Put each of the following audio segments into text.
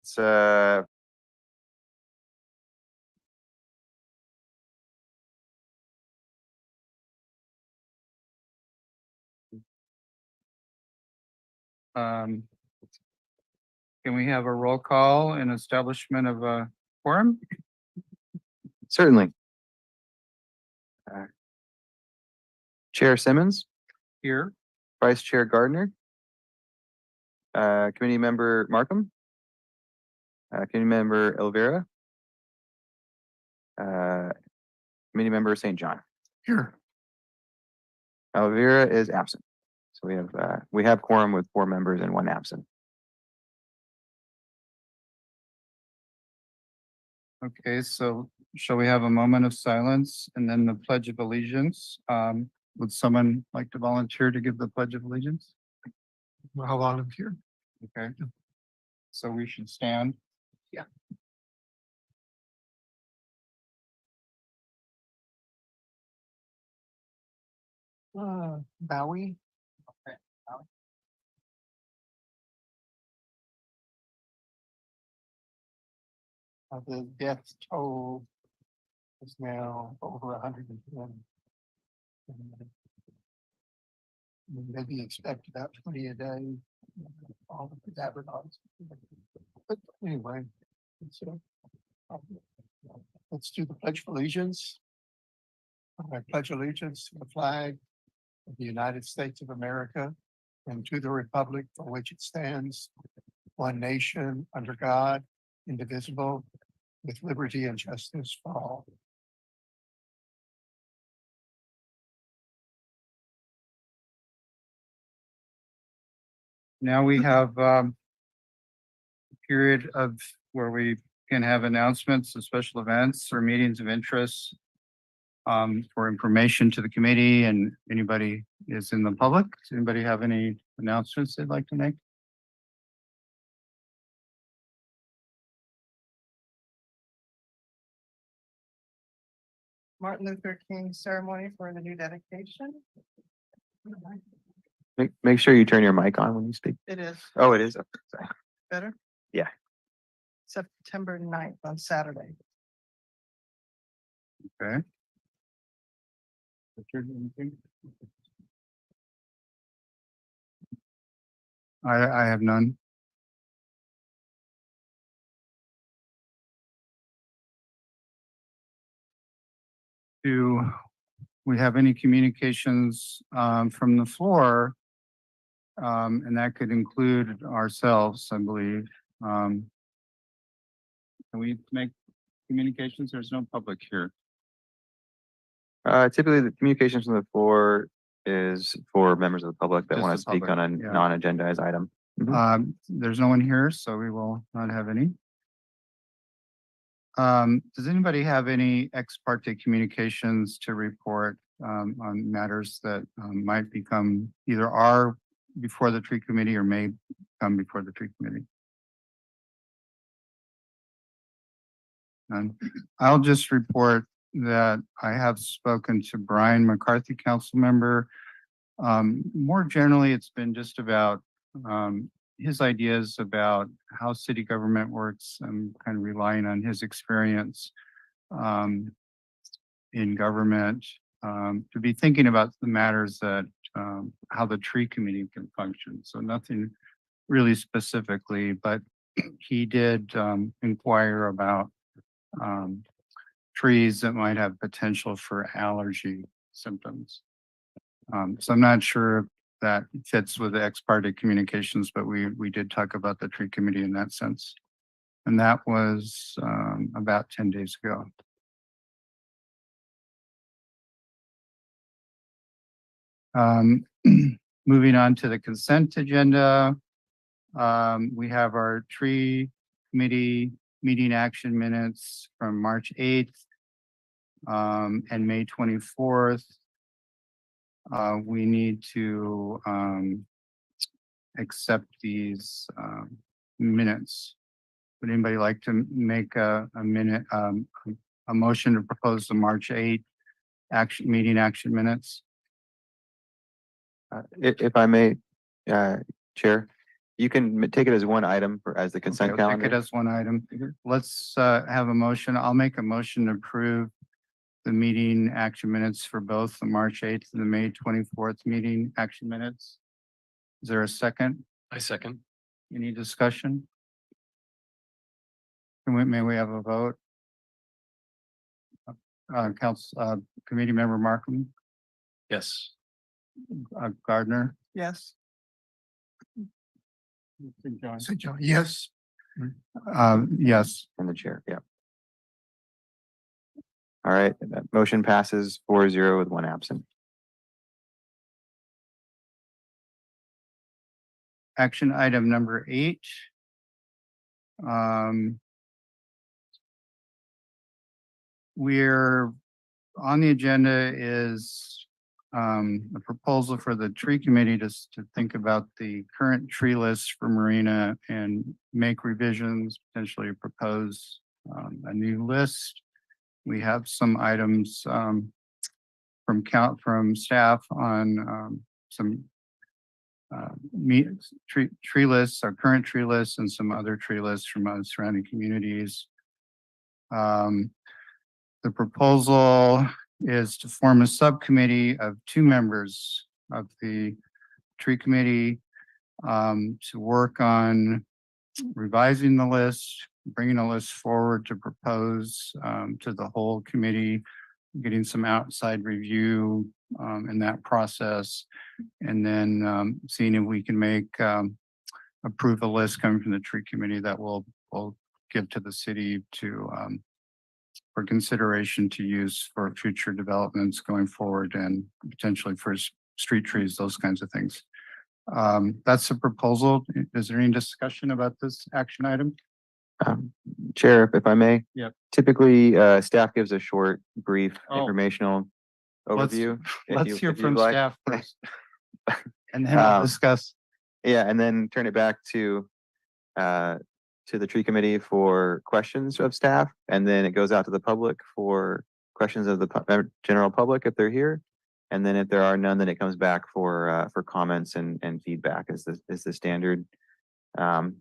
It's Um, can we have a roll call and establishment of a quorum? certainly. Chair Simmons, Here, Vice Chair Gardner, Committee Member Markham, Committee Member Elvira, Committee Member St. John. here. Elvira is absent. So we have quorum with 4 members and 1 absent. Okay, so shall we have a moment of silence and then the Pledge of Allegiance? Would someone like to volunteer to give the Pledge of Allegiance? I'll volunteer. Okay. So we should stand. Yeah. Bowie. Okay. The death toll is now over 110. Maybe expect about 20 a day. All of the advertised. But anyway, so let's do the Pledge of Allegiance. I pledge allegiance to the flag of the United States of America and to the republic for which it stands, one nation under God, indivisible, with liberty and justice for all. Now we have a period of where we can have announcements of special events or meetings of interest for information to the committee and anybody is in the public. Does anybody have any announcements they'd like to make? Martin Luther King ceremony for the new dedication. Make sure you turn your mic on when you speak. It is Oh, it is. Okay, sorry. better. Yeah. September 9th on Saturday. Okay. Richard, anything? I have none. Do we have any communications from the floor? And that could include ourselves, I believe. Can we make communications? There's no public here. Typically, the communications from the floor is for members of the public that Just want the to speak public, on a yeah. non-agendized item. There's no one here, so we will not have any. Does anybody have any ex parte communications to report on matters that might become either are before the tree committee or may come before the tree committee? None. I'll just report that I have spoken to Brian McCarthy, council member. More generally, it's been just about his ideas about how city government works. I'm kind of relying on his experience in government to be thinking about the matters that how the tree committee can function. So nothing really specifically, but he did inquire about trees that might have potential for allergy symptoms. So I'm not sure if that fits with the ex parte communications, but we did talk about the tree committee in that sense. And that was about 10 days ago. Moving on to the consent agenda. We have our tree committee meeting action minutes from March 8th and May 24th. We need to accept these minutes. Would anybody like to make a motion to propose the March 8th meeting action minutes? If I may, Chair, You can take it as one item as the Okay, consent we'll take it calendar. as one item. Mhm. Let's have a motion. I'll make a motion to approve the meeting action minutes for both the March 8th and the May 24th meeting action minutes. Is there a second? I second. Any discussion? May we have a vote? Committee member Markham, Yes. Gardner, Yes. St. John, yes. yes. And the chair, yeah. All right, that motion passes 4-0 with one absent. Action item number 8. We're on the agenda is a proposal for the tree committee to think about the current tree list for Marina and make revisions, potentially propose a new list. We have some items from staff on some tree lists, our current tree lists, and some other tree lists from surrounding communities. The proposal is to form a subcommittee of 2 members of the tree committee to work on revising the list, bringing a list forward to propose to the whole committee, getting some outside review in that process, and then seeing if we can approve a list coming from the tree committee that we'll give to the city for consideration to use for future developments going forward and potentially for street trees, those kinds of things. That's a proposal. Is there any discussion about this action item? Chair, if I may. Yep. Typically, staff gives a short, brief, Oh. informational Let's- overview. Let's hear if you'd from like. staff first. And then we'll discuss. Yeah, and then turn it back to the tree committee for questions of staff, and then it goes out to the public for questions of the general public if they're here. And then if there are none, then it comes back for comments and feedback is the standard.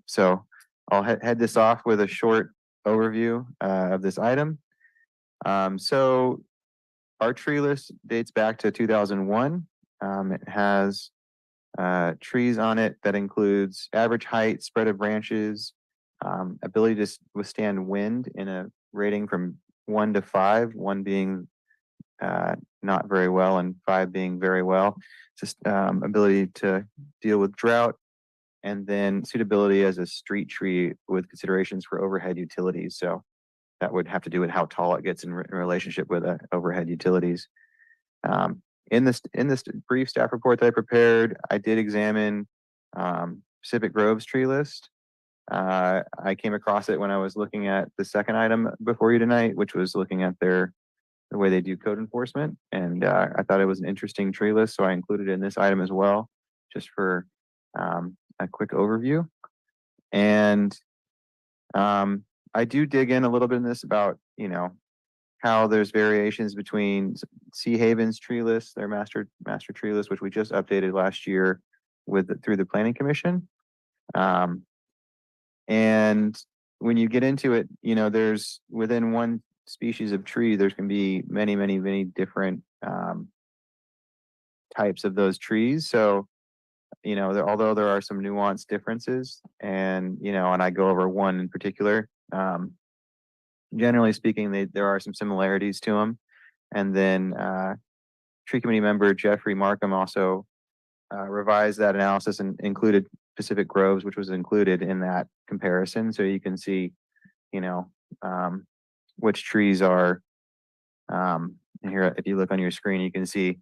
So I'll head this off with a short overview of this item. So our tree list dates back to 2001. It has trees on it that includes average height, spread of branches, ability to withstand wind in a rating from 1 to 5, 1 being not very well and 5 being very well. Just ability to deal with drought, and then suitability as a street tree with considerations for overhead utilities. So that would have to do with how tall it gets in relationship with overhead utilities. In this brief staff report that I prepared, I did examine Pacific Grove's tree list. I came across it when I was looking at the second item before you tonight, which was looking at the way they do code enforcement. And I thought it was an interesting tree list, so I included it in this item as well, just for a quick overview. And I do dig in a little bit in this about, how there's variations between Sea Haven's tree list, their master tree list, which we just updated last year through the Planning Commission. And when you get into it, there's within one species of tree, there's can be many, many, many different types of those trees. So, although there are some nuanced differences, and and I go over one in particular. Generally speaking, there are some similarities to them. And then tree committee member Jeffrey Markham also revised that analysis and included Pacific Groves, which was included in that comparison. So you can see, which trees are, and here, if you look on your screen, you can see,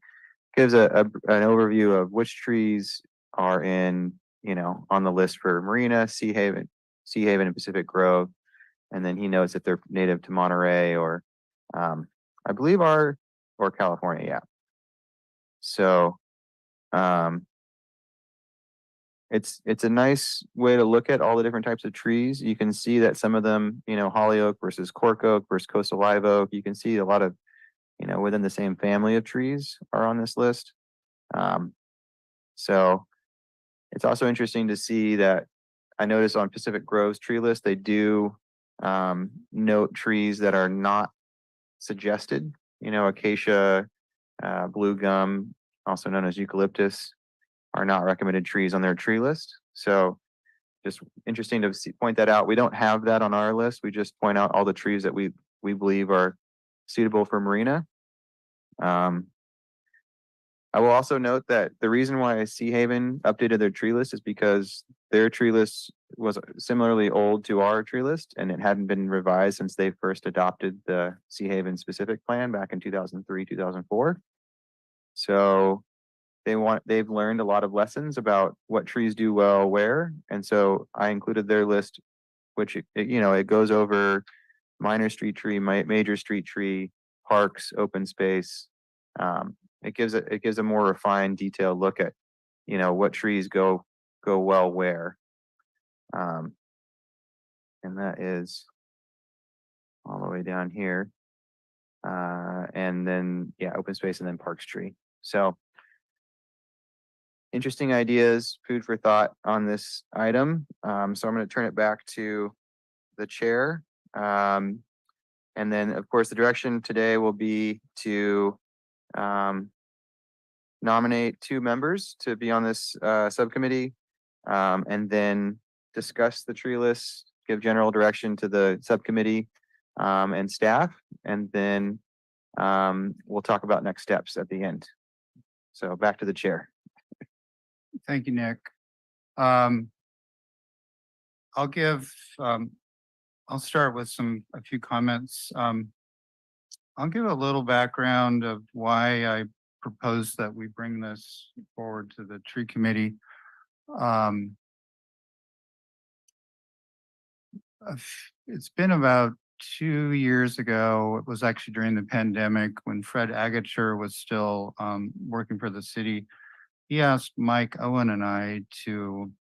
gives an overview of which trees are in, on the list for Marina, Sea Haven, and Pacific Grove. And then he notes if they're native to Monterey or, I believe or California. Yeah. So, it's a nice way to look at all the different types of trees. You can see that some of them, holly oak versus cork oak versus coastal live oak. You can see a lot of, within the same family of trees are on this list. So It's also interesting to see that I noticed on Pacific Grove's tree list, they do note trees that are not suggested, acacia, blue gum, also known as eucalyptus, are not recommended trees on their tree list. So just interesting to point that out. We don't have that on our list. We just point out all the trees that we believe are suitable for Marina. I will also note that the reason why Sea Haven updated their tree list is because their tree list was similarly old to our tree list, and it hadn't been revised since they first adopted the Sea Haven specific plan back in 2003, 2004. So they've learned a lot of lessons about what trees do well where, and so I included their list, which it goes over minor street tree, major street tree, parks, open space. It gives a more refined, detailed look at what trees go well where, and that is all the way down here, and then open space and then parks tree. So interesting ideas, food for thought on this item. So I'm going to turn it back to the chair. And then, of course, the direction today will be to nominate 2 members to be on this subcommittee, and then discuss the tree list, give general direction to the subcommittee and staff, and then we'll talk about next steps at the end. So back to the chair. Thank you, Nick. I'll start with a few comments. I'll give a little background of why I propose that we bring this forward to the tree committee. It's been about 2 years ago. It was actually during the pandemic when Fred Agature was still working for the city. He asked Mike Owen and I to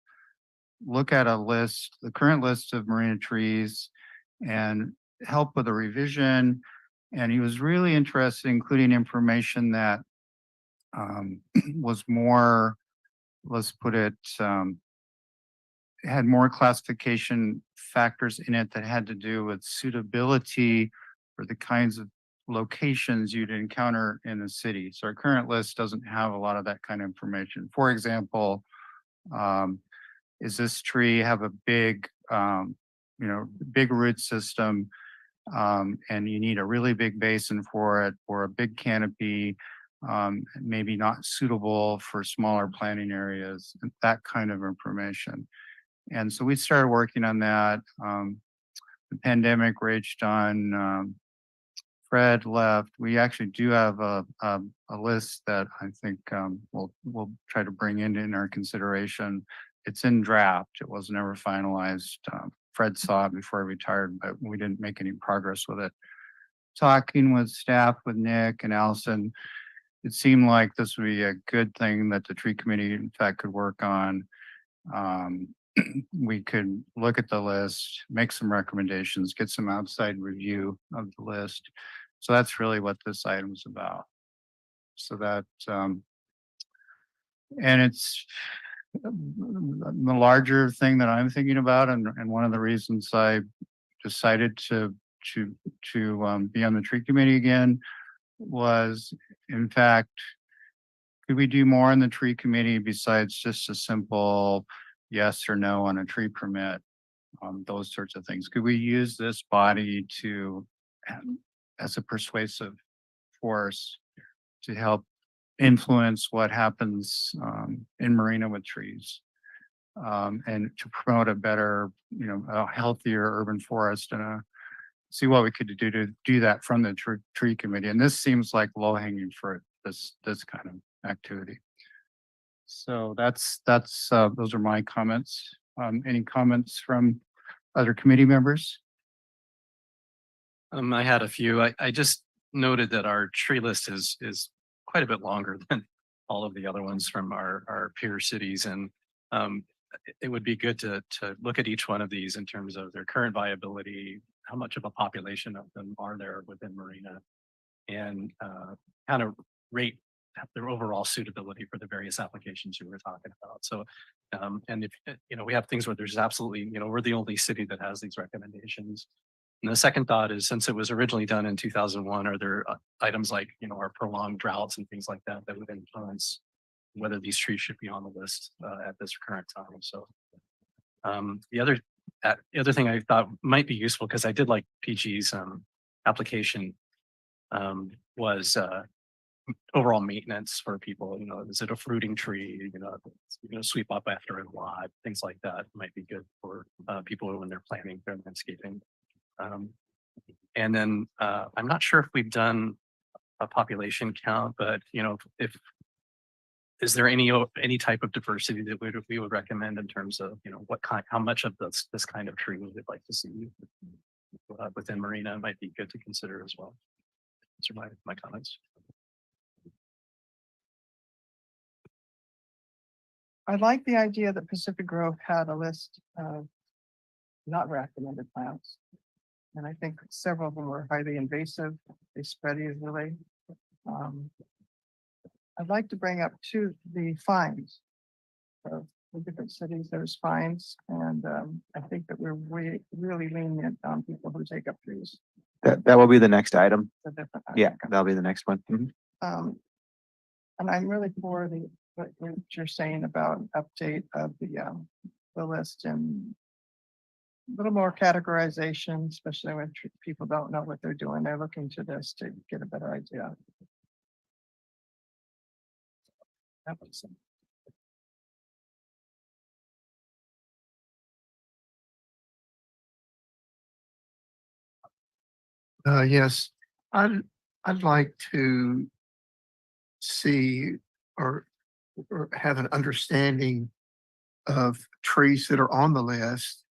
look at the current list of Marina trees and help with a revision. And he was really interested in including information that was more, let's put it, had more classification factors in it that had to do with suitability for the kinds of locations you'd encounter in the city. So our current list doesn't have a lot of that kind of information. For example, is this tree have a big, big root system, and you need a really big basin for it, or a big canopy, maybe not suitable for smaller planting areas, that kind of information. And so we started working on that. The pandemic raged on. Fred left. We actually do have a list that I think we'll try to bring in our consideration. It's in draft. It was never finalized. Fred saw it before he retired, but we didn't make any progress with it. Talking with staff, with Nick and Allison, it seemed like this would be a good thing that the tree committee, in fact, could work on. We could look at the list, make some recommendations, get some outside review of the list. So that's really what this item is about. So that, and it's the larger thing that I'm thinking about, and one of the reasons I decided to be on the tree committee again was, in fact, could we do more in the tree committee besides just a simple yes or no on a tree permit, those sorts of things? Could we use this body to, as a persuasive force, to help influence what happens in Marina with trees, and to promote a better, a healthier urban forest, and see what we could do to do that from the tree committee. And this seems like low hanging fruit, this kind of activity. So that's those are my comments. Any comments from other committee members? I had a few. I just noted that our tree list is quite a bit longer than all of the other ones from our peer cities, and it would be good to look at each one of these in terms of their current viability, how much of a population of them are there within Marina, and kind of rate their overall suitability for the various applications you were talking about. So And if, we have things where there's absolutely, we're the only city that has these recommendations. And the second thought is, since it was originally done in 2001, are there items like, our prolonged droughts and things like that that would influence whether these trees should be on the list at this current time? So the other thing I thought might be useful, because I did like PG's application, was overall maintenance for people. Is it a fruiting tree? Sweep up after a lot, things like that might be good for people when they're planning their landscaping. And then I'm not sure if we've done a population count, but if is there any type of diversity that we would recommend in terms of how much of this kind of tree we would like to see within Marina? Might be good to consider as well. Those are my comments. I like the idea that Pacific Grove had a list of not recommended plants. And I think several of them were highly invasive. They spread easily. I'd like to bring up too the fines. Of the different cities, there's fines, and I think that we're really lenient on people who take up trees. That will be the next item. The different. Yeah, that'll be the next one. Mhm. And I'm really for what you're saying about an update of the list and a little more categorization, especially when people don't know what they're doing. They're looking to this to get a better idea. That makes sense. Yes, I'd like to see or have an understanding of trees that are on the list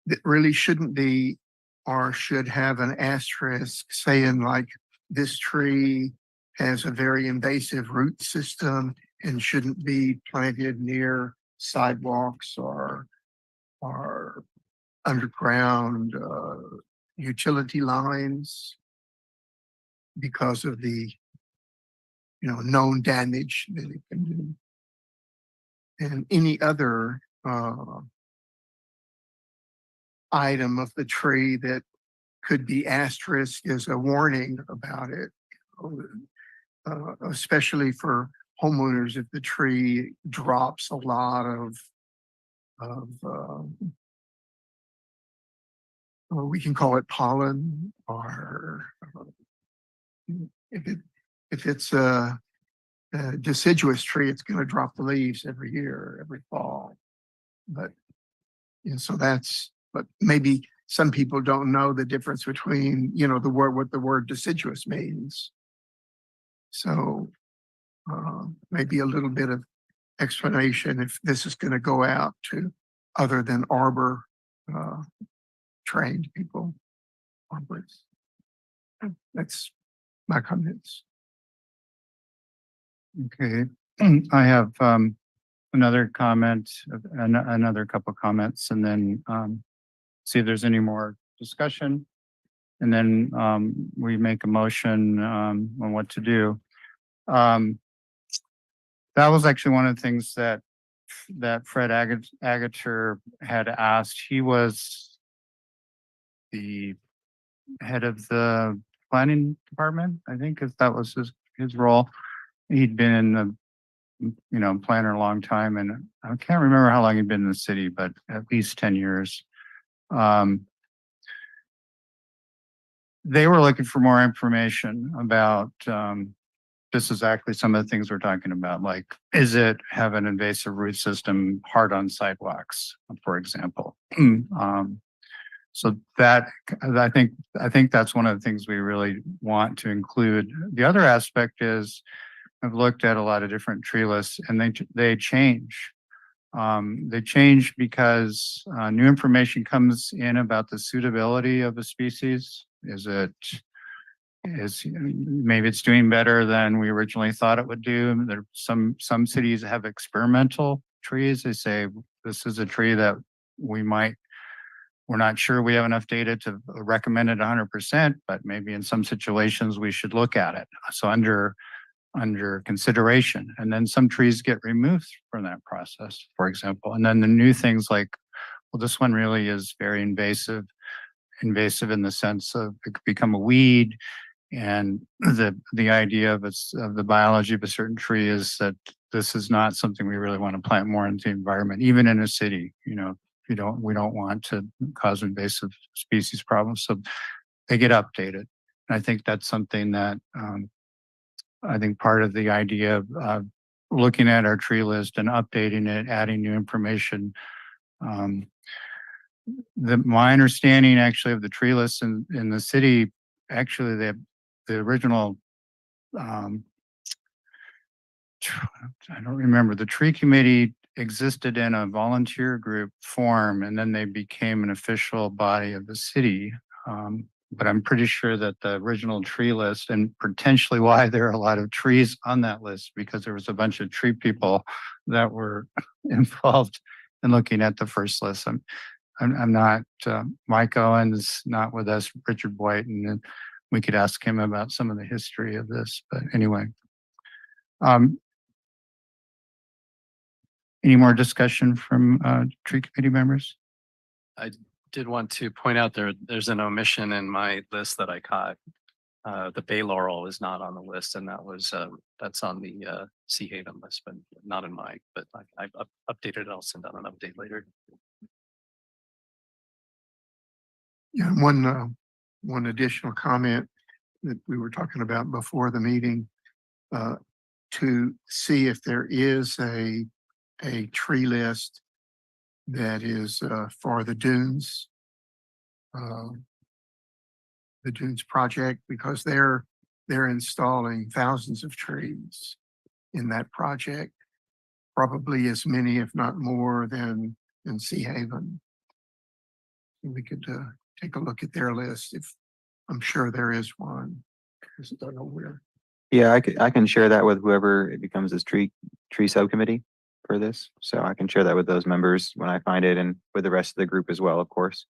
that really shouldn't be or should have an asterisk saying like this tree has a very invasive root system and shouldn't be planted near sidewalks or underground utility lines because of the known damage that it can do. And any other item of the tree that could be asterisk as a warning about it, especially for homeowners if the tree drops a lot of we can call it pollen, or if it's a deciduous tree, it's going to drop the leaves every year, every fall. But but maybe some people don't know the difference between what the word deciduous means. So maybe a little bit of explanation if this is going to go out to other than arbor trained people. That's my comments. Okay, I have another comment, another couple comments, and then see if there's any more discussion. And then we make a motion on what to do. That was actually one of the things that Fred Agater had asked. He was the head of the planning department, I think, if that was his role. He'd been in the planner a long time, and I can't remember how long he'd been in the city, but at least 10 years. They were looking for more information about just exactly some of the things we're talking about, like, is it have an invasive root system hard on sidewalks, for example? So that I think that's one of the things we really want to include. The other aspect is I've looked at a lot of different tree lists, and they change. They change because new information comes in about the suitability of a species. Maybe it's doing better than we originally thought it would do. There some cities have experimental trees. They say this is a tree that we're not sure we have enough data to recommend it 100%, but maybe in some situations we should look at it. So under under consideration. And then some trees get removed from that process, for example. And then the new things like, well, this one really is very invasive in the sense of it could become a weed. And the idea of the biology of a certain tree is that this is not something we really want to plant more into the environment, even in a city. You know, we don't want to cause invasive species problems. So they get updated. And I think that's something that I think part of the idea of looking at our tree list and updating it, adding new information. My understanding actually of the tree list in the city, actually the original, I don't remember, the tree committee existed in a volunteer group form, and then they became an official body of the city. But I'm pretty sure that the original tree list, and potentially why there are a lot of trees on that list, because there was a bunch of tree people that were involved in looking at the first list. I'm not, Mike Owens not with us, Richard White, and we could ask him about some of the history of this, but anyway. Any more discussion from tree committee members? I did want to point out there's an omission in my list that I caught. The bay laurel is not on the list, and that's on the Sea Haven list, but not in mine. But I've updated it. I'll send out an update later. Yeah, one additional comment that we were talking about before the meeting, to see if there is a tree list that is for the dunes project, because they're installing thousands of trees in that project, probably as many, if not more, than in Sea Haven. We could take a look at their list. If I'm sure there is one. I just don't know where. Yeah, I can share that with whoever it becomes this tree subcommittee for this. So I can share that with those members when I find it, and with the rest of the group as well, of course.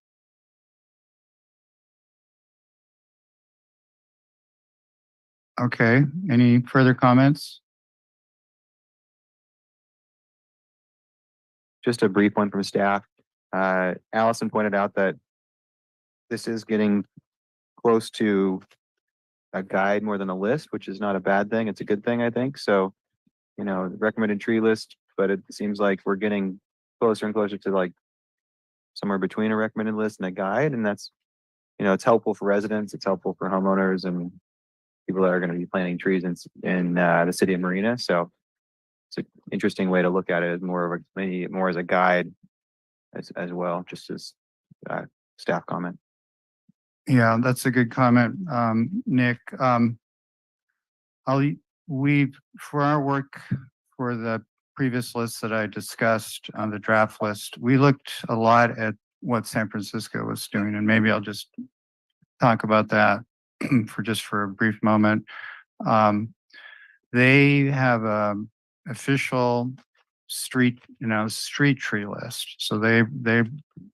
Okay, any further comments? Just a brief one from staff. Allison pointed out that this is getting close to a guide more than a list, which is not a bad thing. It's a good thing, I think. So, you know, the recommended tree list, but it seems like we're getting closer and closer to like somewhere between a recommended list and a guide. And that's, you know, it's helpful for residents, it's helpful for homeowners and people that are going to be planting trees in the city of Marina. So it's an interesting way to look at it, as more of maybe more as a guide as well, just as staff comment. Yeah, that's a good comment, Nick. For our work for the previous list that I discussed on the draft list, we looked a lot at what San Francisco was doing, and maybe I'll just talk about that for a brief moment. They have a official street tree list. So they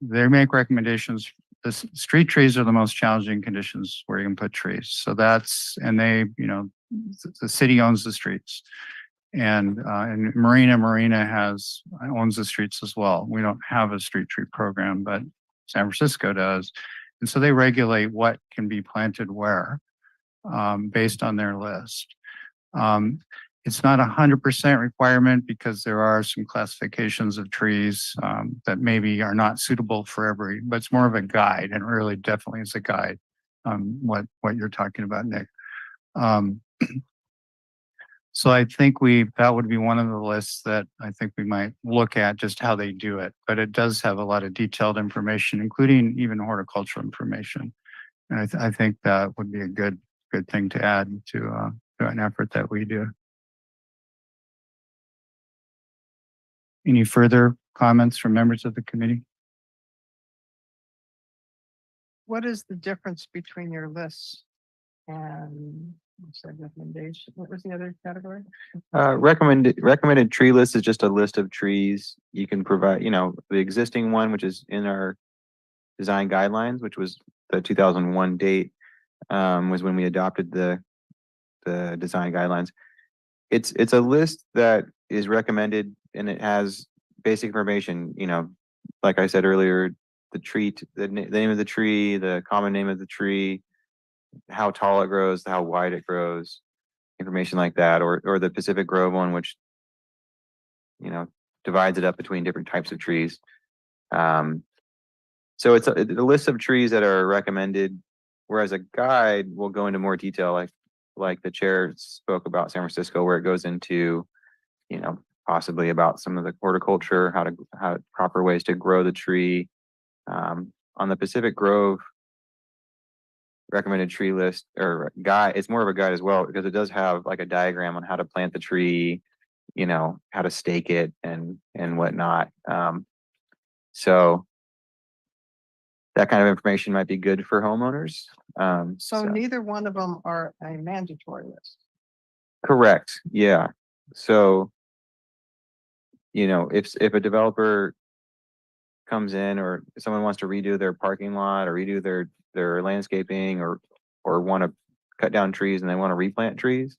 make recommendations. The street trees are the most challenging conditions where you can put trees. So the city owns the streets. And Marina owns the streets as well. We don't have a street tree program, but San Francisco does. And so they regulate what can be planted where, based on their list. It's not 100% requirement, because there are some classifications of trees that maybe are not suitable for but it's more of a guide, and really definitely is a guide. What you're talking about, Nick. So I think that would be one of the lists that I think we might look at, just how they do it. But it does have a lot of detailed information, including even horticultural information. And I think that would be a good thing to add to an effort that we do. Any further comments from members of the committee? What is the difference between your lists and recommendation? What was the other category? Recommended tree list is just a list of trees. You can provide, the existing one, which is in our design guidelines, which was the 2001 date, was when we adopted the design guidelines. It's a list that is recommended and it has basic information, like I said earlier, the name of the tree, the common name of the tree, how tall it grows, how wide it grows, information like that, or the Pacific Grove one, which, divides it up between different types of trees. So it's a list of trees that are recommended, whereas a guide will go into more detail, like the chair spoke about San Francisco, where it goes into, possibly about some of the horticulture, how proper ways to grow the tree. On the Pacific Grove recommended tree list or guide, it's more of a guide as well because it does have like a diagram on how to plant the tree, how to stake it and whatnot. So that kind of information might be good for homeowners. So neither one of them are a mandatory list. Correct. Yeah. So, if a developer comes in or someone wants to redo their parking lot or redo their landscaping or want to cut down trees and they want to replant trees,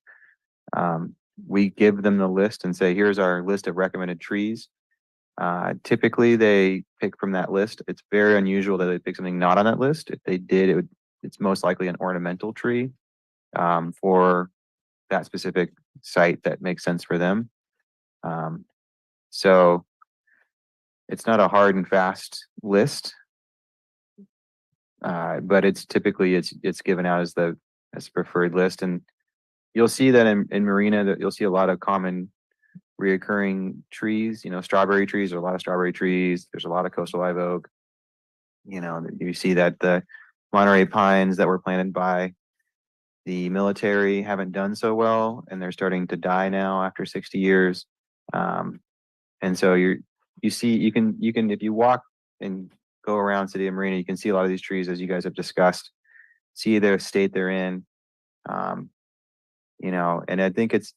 we give them the list and say, here's our list of recommended trees. Typically they pick from that list. It's very unusual that they pick something not on that list. If they did, it's most likely an ornamental tree for that specific site that makes sense for them. So it's not a hard and fast list, but it's typically it's given out as preferred list, and you'll see that in Marina that you'll see a lot of common reoccurring trees. Strawberry trees. There are a lot of strawberry trees. There's a lot of coastal live oak. You see that the Monterey pines that were planted by the military haven't done so well, and they're starting to die now after 60 years. And so you can if you walk and go around City of Marina, you can see a lot of these trees as you guys have discussed, see the state they're in. And I think it's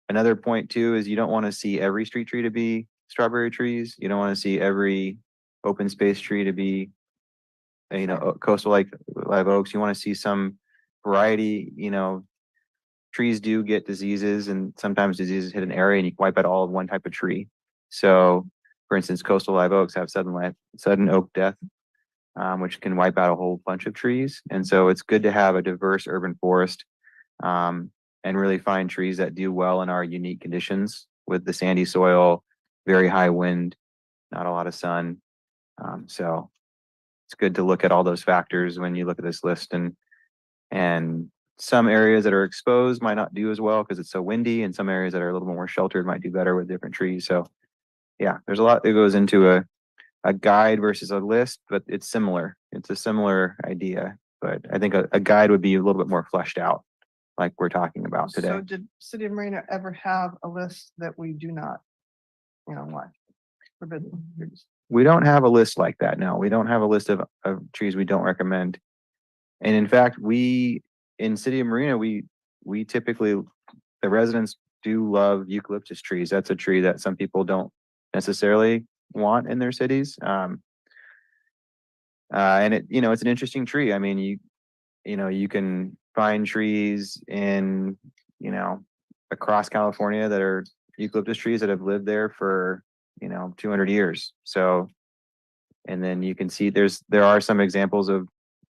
another point too is you don't want to see every street tree to be strawberry trees. You don't want to see every open space tree to be coastal like live oaks. You want to see some variety. Trees do get diseases, and sometimes diseases hit an area and you wipe out all of one type of tree. So, for instance, coastal live oaks have sudden oak death, which can wipe out a whole bunch of trees. And so it's good to have a diverse urban forest and really find trees that do well in our unique conditions with the sandy soil, very high wind, not a lot of sun. So it's good to look at all those factors when you look at this list, and some areas that are exposed might not do as well because it's so windy, and some areas that are a little more sheltered might do better with different trees. So yeah, there's a lot that goes into a guide versus a list, but it's similar. It's a similar idea, but I think a guide would be a little bit more fleshed out, like we're talking about today. So did City of Marina ever have a list that we do not, want? Forbidden trees? We don't have a list like that. No, we don't have a list of trees we don't recommend. And in fact, in City of Marina, we typically, the residents do love eucalyptus trees. That's a tree that some people don't necessarily want in their cities. And it's an interesting tree. I mean, you can find trees in, across California that are eucalyptus trees that have lived there for, 200 years. So, and then you can see there are some examples of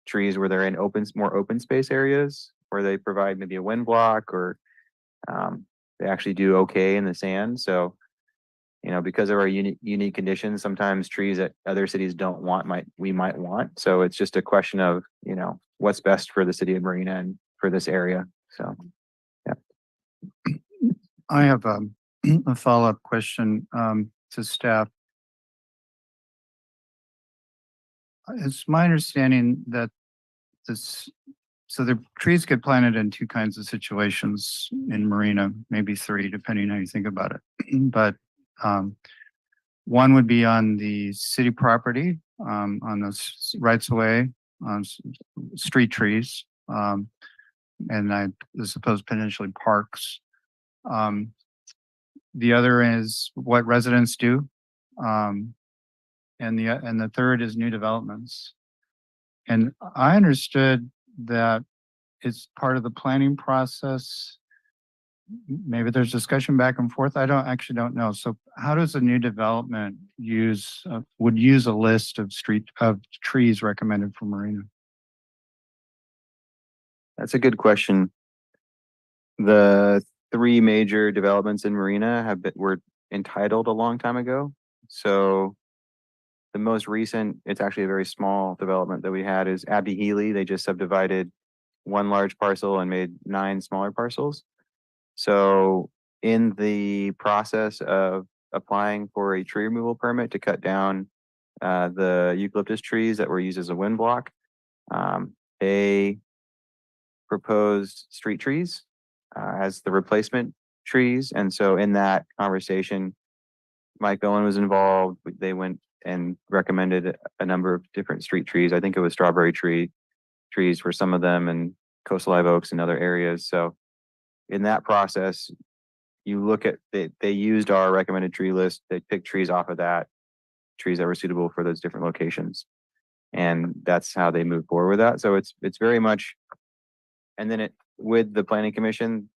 trees where they're in more open space areas where they provide maybe a wind block or they actually do okay in the sand. So, because of our unique conditions, sometimes trees that other cities don't want we might want. So it's just a question of, what's best for the City of Marina and for this area. So, yeah. I have a follow-up question to staff. It's my understanding that so the trees get planted in two kinds of situations in Marina, maybe three, depending how you think about it. But one would be on the city property, on those rights of way, on street trees, and I suppose potentially parks. The other is what residents do, and the third is new developments. And I understood that it's part of the planning process maybe there's discussion back and forth. I don't know. So how does a new development would use a list of trees recommended for Marina? That's a good question. The three major developments in Marina were entitled a long time ago. So the most recent, it's actually a very small development that we had is Abbey Healy. They just subdivided one large parcel and made 9 smaller parcels. So in the process of applying for a tree removal permit to cut down the eucalyptus trees that were used as a wind block, they proposed street trees as the replacement trees. And so in that conversation, Mike Owen was involved. They went and recommended a number of different street trees. I think it was strawberry trees for some of them and coastal live oaks in other areas. So in that process, you look at they used our recommended tree list. They picked trees off of that, trees that were suitable for those different locations. And that's how they move forward with that. So it's very much, and then with the planning commission,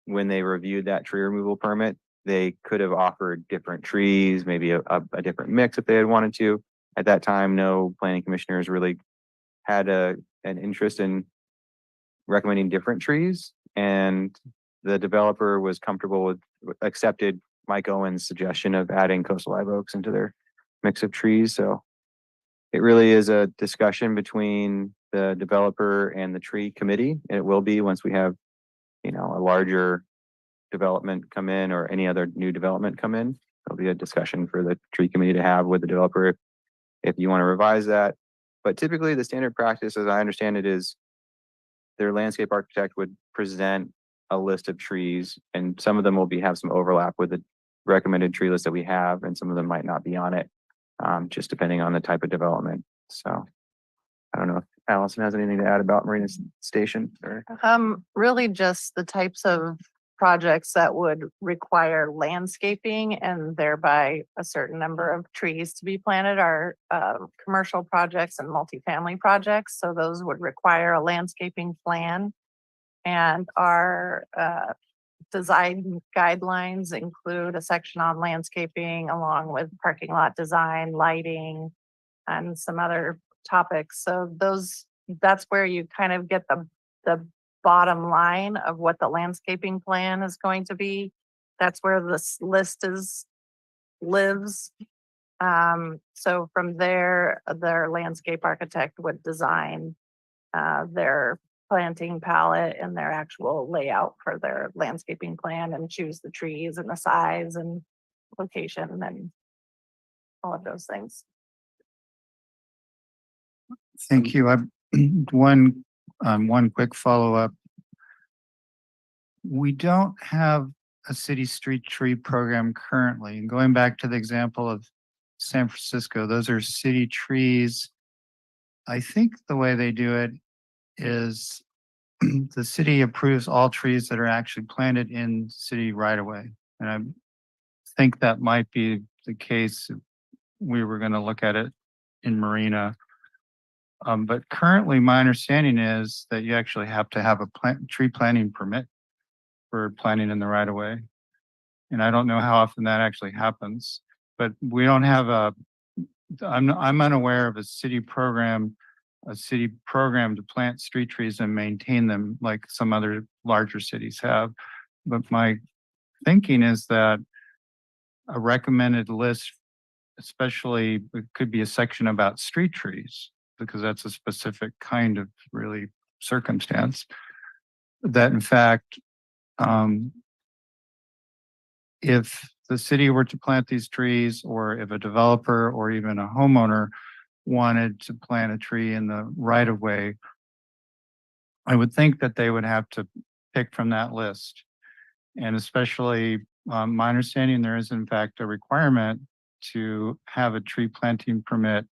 when they reviewed that tree removal permit, they could have offered different trees, maybe a different mix if they had wanted to. At that time, no planning commissioners really had an interest in recommending different trees. And the developer was comfortable with, accepted Mike Owen's suggestion of adding coastal live oaks into their mix of trees. So it really is a discussion between the developer and the tree committee. And it will be once we have, a larger development come in or any other new development come in. There'll be a discussion for the tree committee to have with the developer if you want to revise that. But typically the standard practice, as I understand it, is their landscape architect would present a list of trees, and some of them will have some overlap with the recommended tree list that we have, and some of them might not be on it, just depending on the type of development. So I don't know if Allison has anything to add about Marina Station or. Really just the types of projects that would require landscaping and thereby a certain number of trees to be planted are commercial projects and multifamily projects. So those would require a landscaping plan. And our design guidelines include a section on landscaping along with parking lot design, lighting, and some other topics. So that's where you kind of get the bottom line of what the landscaping plan is going to be. That's where this list lives. So from there, their landscape architect would design their planting palette and their actual layout for their landscaping plan and choose the trees and the size and location and all of those things. Thank you. One quick follow-up. We don't have a city street tree program currently. And going back to the example of San Francisco, those are city trees. I think the way they do it is the city approves all trees that are actually planted in city right of way. And I think that might be the case if we were going to look at it in Marina. But currently my understanding is that you actually have to have a tree planting permit for planting in the right of way. And I don't know how often that actually happens, but we don't have I'm unaware of a city program to plant street trees and maintain them like some other larger cities have. But my thinking is that a recommended list, especially it could be a section about street trees, because that's a specific kind of really circumstance that in fact, if the city were to plant these trees, or if a developer or even a homeowner wanted to plant a tree in the right of way, I would think that they would have to pick from that list. And especially, my understanding, there is in fact a requirement to have a tree planting permit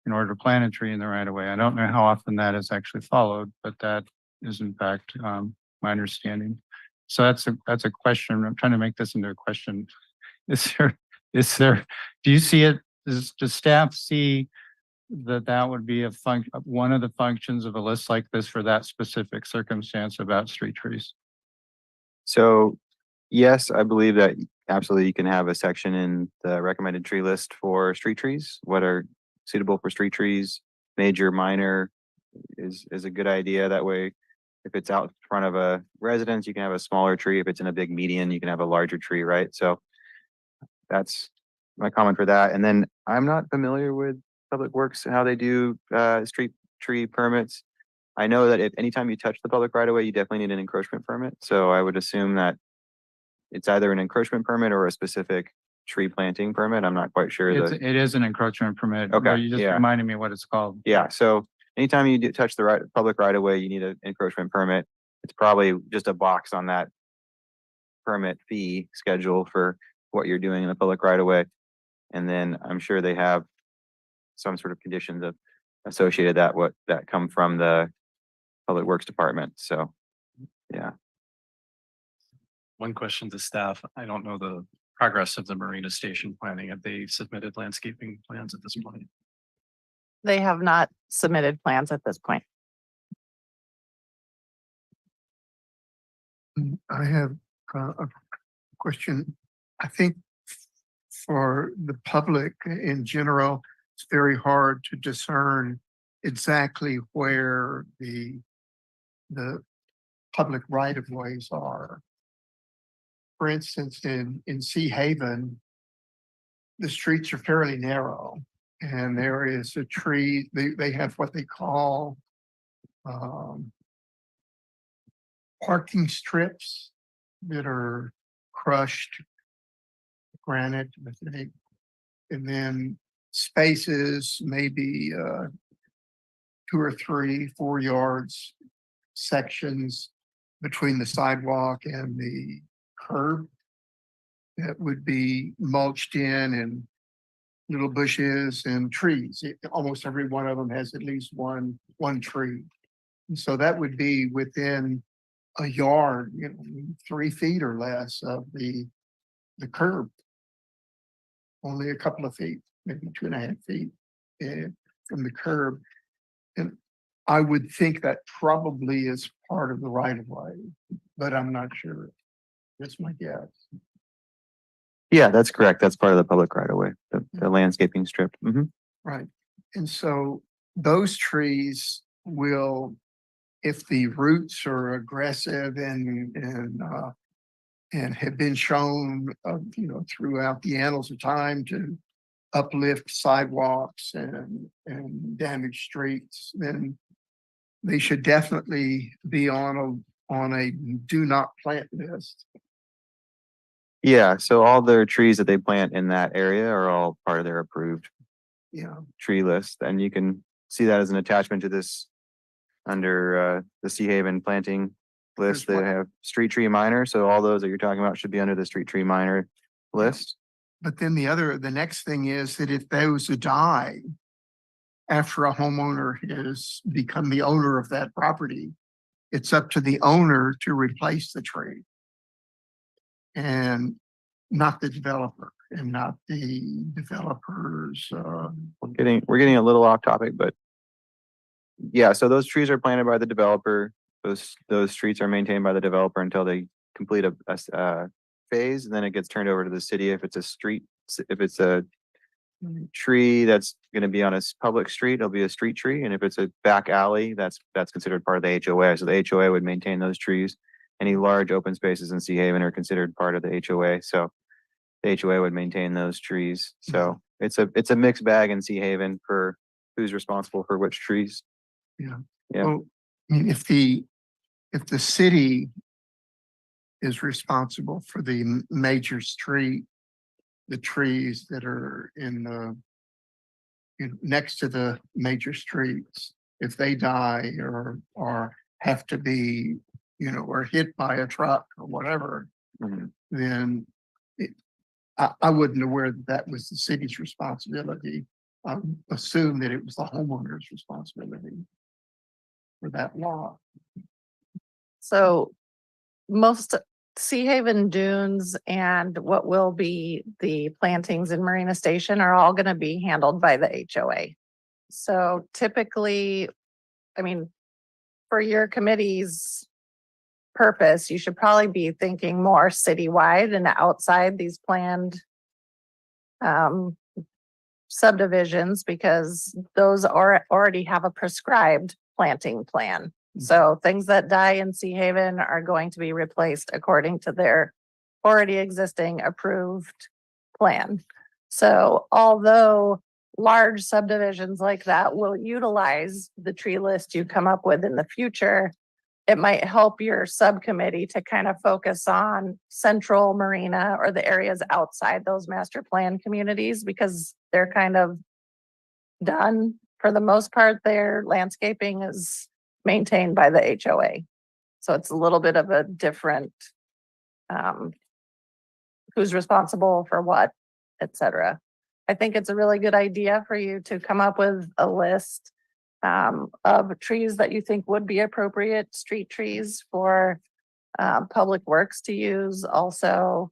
in order to plant a tree in the right of way. I don't know how often that is actually followed, but that is in fact my understanding. So that's a question. I'm trying to make this into a question. Do you see it? Does staff see that would be one of the functions of a list like this for that specific circumstance about street trees? So, yes, I believe that absolutely you can have a section in the recommended tree list for street trees. What are suitable for street trees, major, minor, is a good idea. That way, if it's out in front of a residence, you can have a smaller tree. If it's in a big median, you can have a larger tree, right? So that's my comment for that. And then I'm not familiar with Public Works, how they do street tree permits. I know that if anytime you touch the public right of way, you definitely need an encroachment permit. So I would assume that it's either an encroachment permit or a specific tree planting permit. I'm not quite sure. It is an encroachment permit. Okay, but You just yeah. reminded me what it's called. Yeah, so anytime you touch the public right of way, you need an encroachment permit. It's probably just a box on that permit fee schedule for what you're doing in the public right of way. And then I'm sure they have some sort of conditions of associated that come from the Public Works Department. So, yeah. One question to staff. I don't know the progress of the Marina Station planning. Have they submitted landscaping plans at this point? They have not submitted plans at this point. I have a question. I think for the public in general, it's very hard to discern exactly where the public right of ways are. For instance, in Sea Haven, the streets are fairly narrow and there is a tree, they have what they call parking strips that are crushed granite, I think, and then spaces, maybe 2 or 3, 4 yards sections between the sidewalk and the curb that would be mulched in and little bushes and trees. Almost every one of them has at least one tree. And so that would be within a yard, 3 feet or less of the curb. Only a couple of feet, maybe 2.5 feet from the curb. And I would think that probably is part of the right of way, but I'm not sure. That's my guess. Yeah, that's correct. That's part of the public right of way, the landscaping strip. Mhm. Right. And so those trees will, if the roots are aggressive and have been shown, throughout the annals of time to uplift sidewalks and damage streets, then they should definitely be on a do not plant list. Yeah, so all their trees that they plant in that area are all part of their approved Yeah, tree list. And you can see that as an attachment to this under the Sea Haven planting list. They There's one. have street tree minor. So all those that you're talking about should be under the street tree minor list. but then the next thing is that if those die after a homeowner has become the owner of that property, it's up to the owner to replace the tree. And not the developer and not the developers. We're getting a little off topic, but yeah, so those trees are planted by the developer. Those streets are maintained by the developer until they complete a phase, and then it gets turned over to the city if it's a street. If it's a tree that's going to be on a public street, it'll be a street tree, and if it's a back alley, that's considered part of the HOA. So the HOA would maintain those trees. Any large open spaces in Sea Haven are considered part of the HOA. So the HOA would maintain those trees. So it's a mixed bag in Sea Haven for who's responsible for which trees. Yeah. Yeah. Well, I mean, if the city is responsible for the major street, the trees that are next to the major streets, if they die or have to be, or hit by a truck or whatever, Mhm. then I wasn't aware that was the city's responsibility. I assumed that it was the homeowner's responsibility for that law. So most Sea Haven Dunes and what will be the plantings in Marina Station are all going to be handled by the HOA. So typically, I mean, for your committees, purpose, you should probably be thinking more citywide and outside these planned um, subdivisions, because those are already have a prescribed planting plan. So things that die in Sea Haven are going to be replaced according to their already existing approved plan. So although large subdivisions like that will utilize the tree list you come up with in the future, it might help your subcommittee to kind of focus on central Marina or the areas outside those master plan communities, because they're kind of done. For the most part, their landscaping is maintained by the HOA. So it's a little bit of a different who's responsible for what, et cetera. I think it's a really good idea for you to come up with a list of trees that you think would be appropriate street trees for public works to use. Also,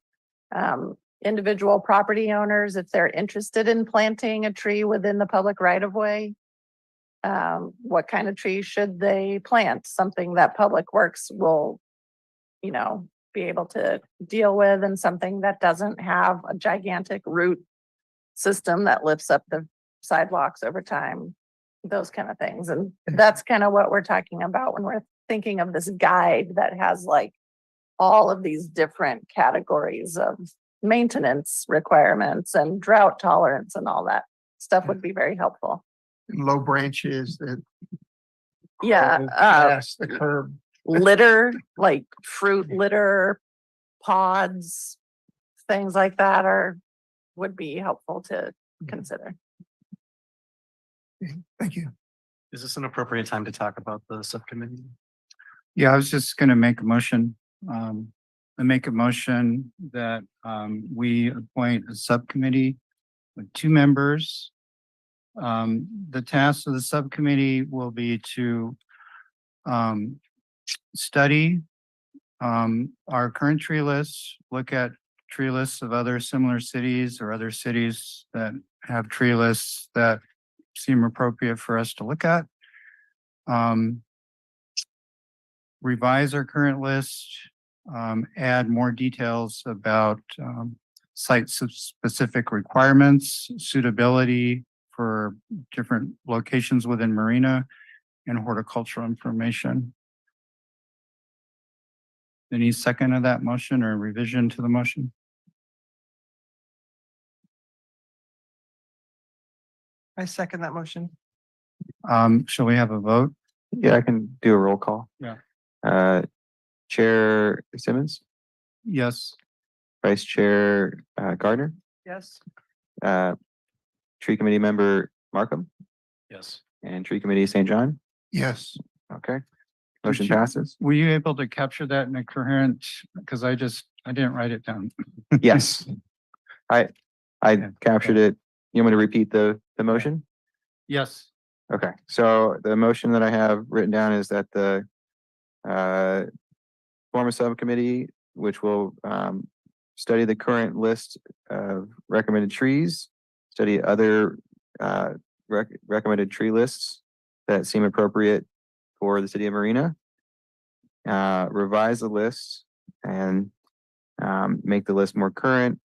individual property owners, if they're interested in planting a tree within the public right of way, what kind of tree should they plant? Something that Public Works will, be able to deal with, and something that doesn't have a gigantic root system that lifts up the sidewalks over time, those kind of things. And that's kind of what we're talking about when we're thinking of this guide that has like all of these different categories of maintenance requirements and drought tolerance, and all that stuff would be very helpful. And low branches that Yeah, grow past the curb. litter, like fruit litter, pods, things like that would be helpful to consider. Thank you. Is this an appropriate time to talk about the subcommittee? Yeah, I was just gonna make a motion. I make a motion that we appoint a subcommittee with 2 members. The task of the subcommittee will be to study our current tree lists, look at tree lists of other similar cities or other cities that have tree lists that seem appropriate for us to look at. Revise our current list, add more details about site-specific requirements, suitability for different locations within Marina, and horticultural information. Any second of that motion or revision to the motion? I second that motion. Shall we have a vote? Yeah, I can do a roll call. Yeah. Chair Simmons, Yes. Vice Chair Gardner, Yes. Tree Committee Member Markham, Yes. and Tree Committee St. John. Yes. Okay. Motion you- passes. Were you able to capture that in a coherent, because I didn't write it down. Yes. I Okay. captured it. You want me to repeat the motion? Yes. Okay, so the motion that I have written down is that the form a subcommittee, which will study the current list of recommended trees, study other recommended tree lists that seem appropriate for the city of Marina, revise the list and make the list more current,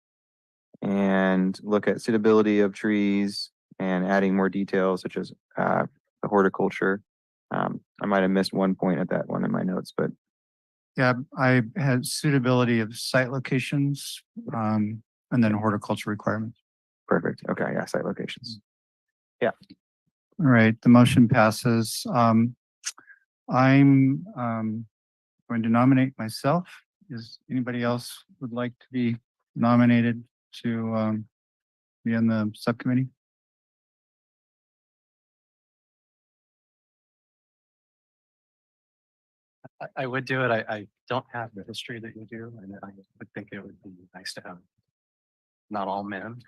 and look at suitability of trees and adding more details such as the horticulture. I might have missed one point at that one in my notes, but Yeah, I had suitability of site locations, and then horticulture requirements. perfect. Okay, yeah, site locations. All right, the motion passes. I'm going to nominate myself. Is anybody else would like to be nominated to be on the subcommittee? I would do it. I don't have the history that you do, and I would think it would be nice to have not all men.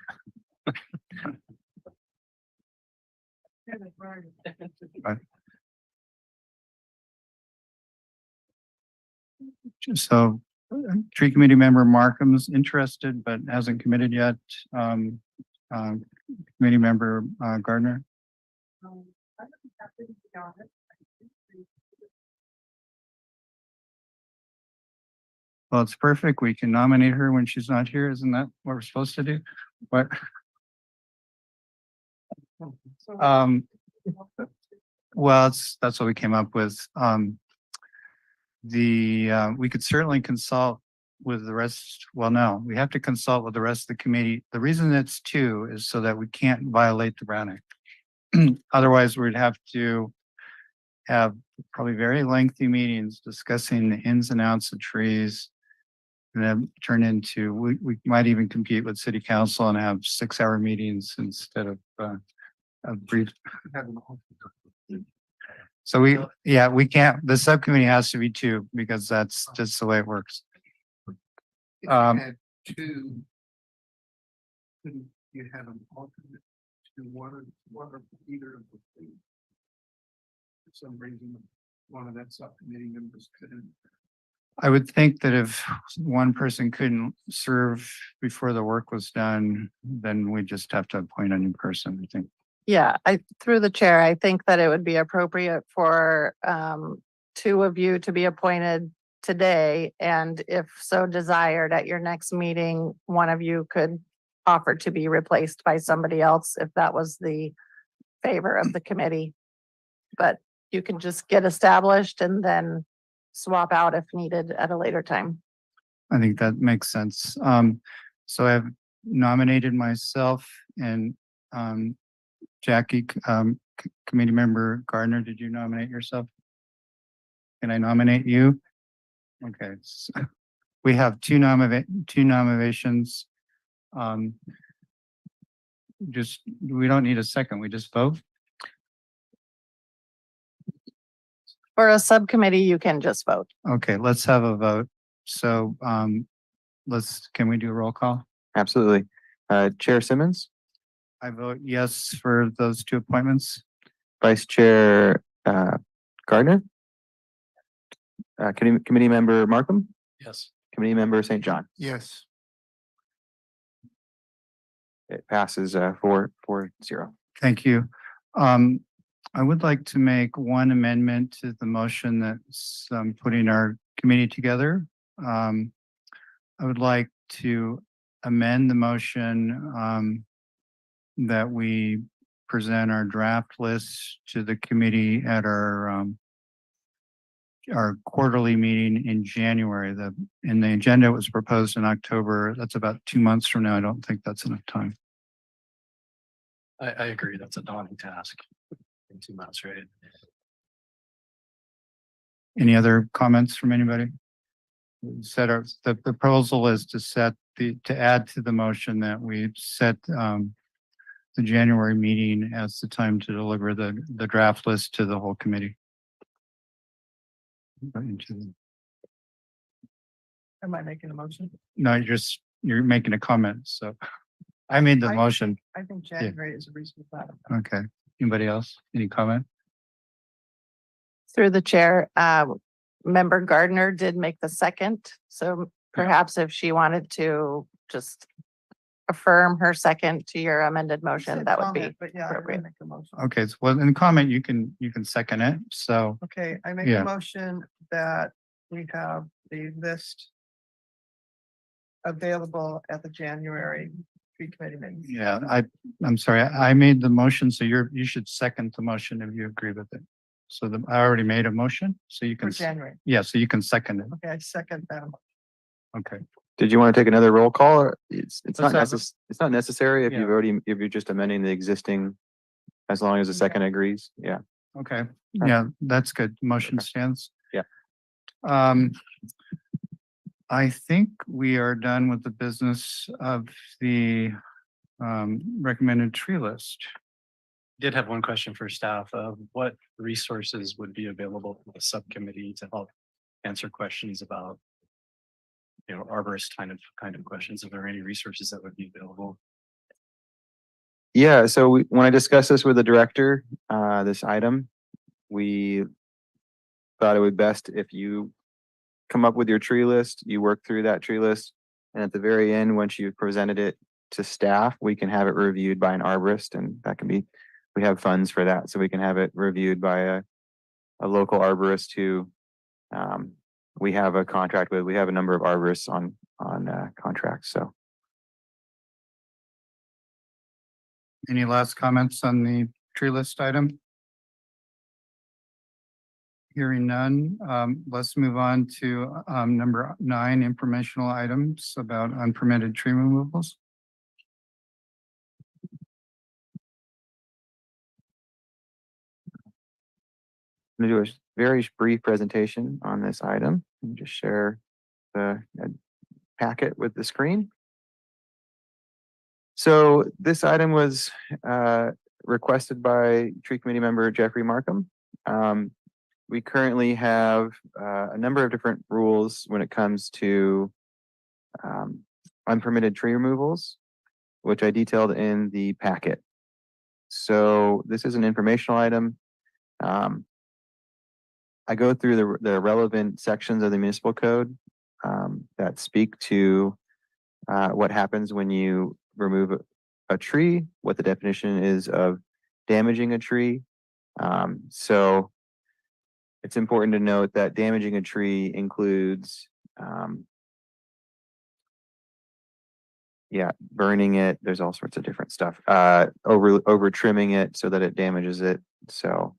So tree committee member Markham's interested but hasn't committed yet. Committee member Gardner. Well, it's perfect. We can nominate her when she's not here. Isn't that what we're supposed to do? What? Well, that's what we came up with. We could certainly consult with the rest. Well, no, we have to consult with the rest of the committee. The reason it's two is so that we can't violate the Brown Act. Otherwise, we'd have to have probably very lengthy meetings discussing the ins and outs of trees. And then turn into, we might even compete with city council and have 6-hour meetings instead of a brief. So we can't, the subcommittee has to be two because that's just the way it works. If you had two, couldn't you have an alternate to one of either of the two? For some reason, one of that subcommittee members couldn't. I would think that if one person couldn't serve before the work was done, then we just have to appoint a new person, I think. Yeah, through the chair, I think that it would be appropriate for two of you to be appointed today. And if so desired, at your next meeting, one of you could offer to be replaced by somebody else if that was the favor of the committee. But you can just get established and then swap out if needed at a later time. I think that makes sense. So I've nominated myself and Jackie, committee member Gardner, did you nominate yourself? Can I nominate you? Okay. We have two nominations. We don't need a second, we just vote. For a subcommittee, you can just vote. Okay, let's have a vote. So can we do a roll call? Absolutely. Chair Simmons, I vote yes for those two appointments. Vice Chair Gardner, Committee Member Markham, Yes. Committee Member St. John. Yes. It passes 4-0. Thank you. I would like to make one amendment to the motion that's putting our committee together. I would like to amend the motion that we present our draft list to the committee at our quarterly meeting in January. In the agenda was proposed in October. That's about 2 months from now. I don't think that's enough time. I agree. That's a daunting task in 2 months, right? Any other comments from anybody? The proposal is to add to the motion that we set the January meeting as the time to deliver the draft list to the whole committee. Am I making a motion? No, you're making a comment, so I made the motion. I think January is a reasonable time. Okay. Anybody else? Any comment? Through the chair, member Gardner did make the second. So perhaps if she wanted to just affirm her second to your amended motion, Said that would be comment, but yeah, I would appropriate. make a motion. Okay, so well, in the comment, you can second it. So Okay, I make Yeah. a motion that we have the list available at the January tree committee meeting. yeah, I'm sorry, I made the motion, so you should second the motion if you agree with it. So I already made a motion, so you For can, January. yeah, so you can second it. Okay, I second that. Okay. Did you want to take another roll call? Or it's not Let's have it's not necessary if Yeah. if you're just amending the existing, as long as the second agrees. Yeah. Okay, yeah, that's good. Motion Okay. stands. Yeah. I think we are done with the business of the recommended tree list. Did have one question for staff of what resources would be available for the subcommittee to help answer questions about, arborist kind of questions. If there are any resources that would be available. Yeah, so when I discussed this with the director, this item, we thought it would best if you come up with your tree list, you work through that tree list, and at the very end, once you've presented it to staff, we can have it reviewed by an arborist, and that can be, we have funds for that, so we can have it reviewed by a local arborist who we have a contract with. We have a number of arborists on contracts. So Any last comments on the tree list item? Hearing none, let's move on to number 9, informational items about unpermitted tree removals. I'm gonna do a very brief presentation on this item and just share the packet with the screen. So this item was requested by Tree Committee member Jeffrey Markham. We currently have a number of different rules when it comes to unpermitted tree removals, which I detailed in the packet. So this is an informational item. I go through the relevant sections of the municipal code that speak to what happens when you remove a tree, what the definition is of damaging a tree. So it's important to note that damaging a tree includes, burning it. There's all sorts of different stuff. Over trimming it so that it damages it. So,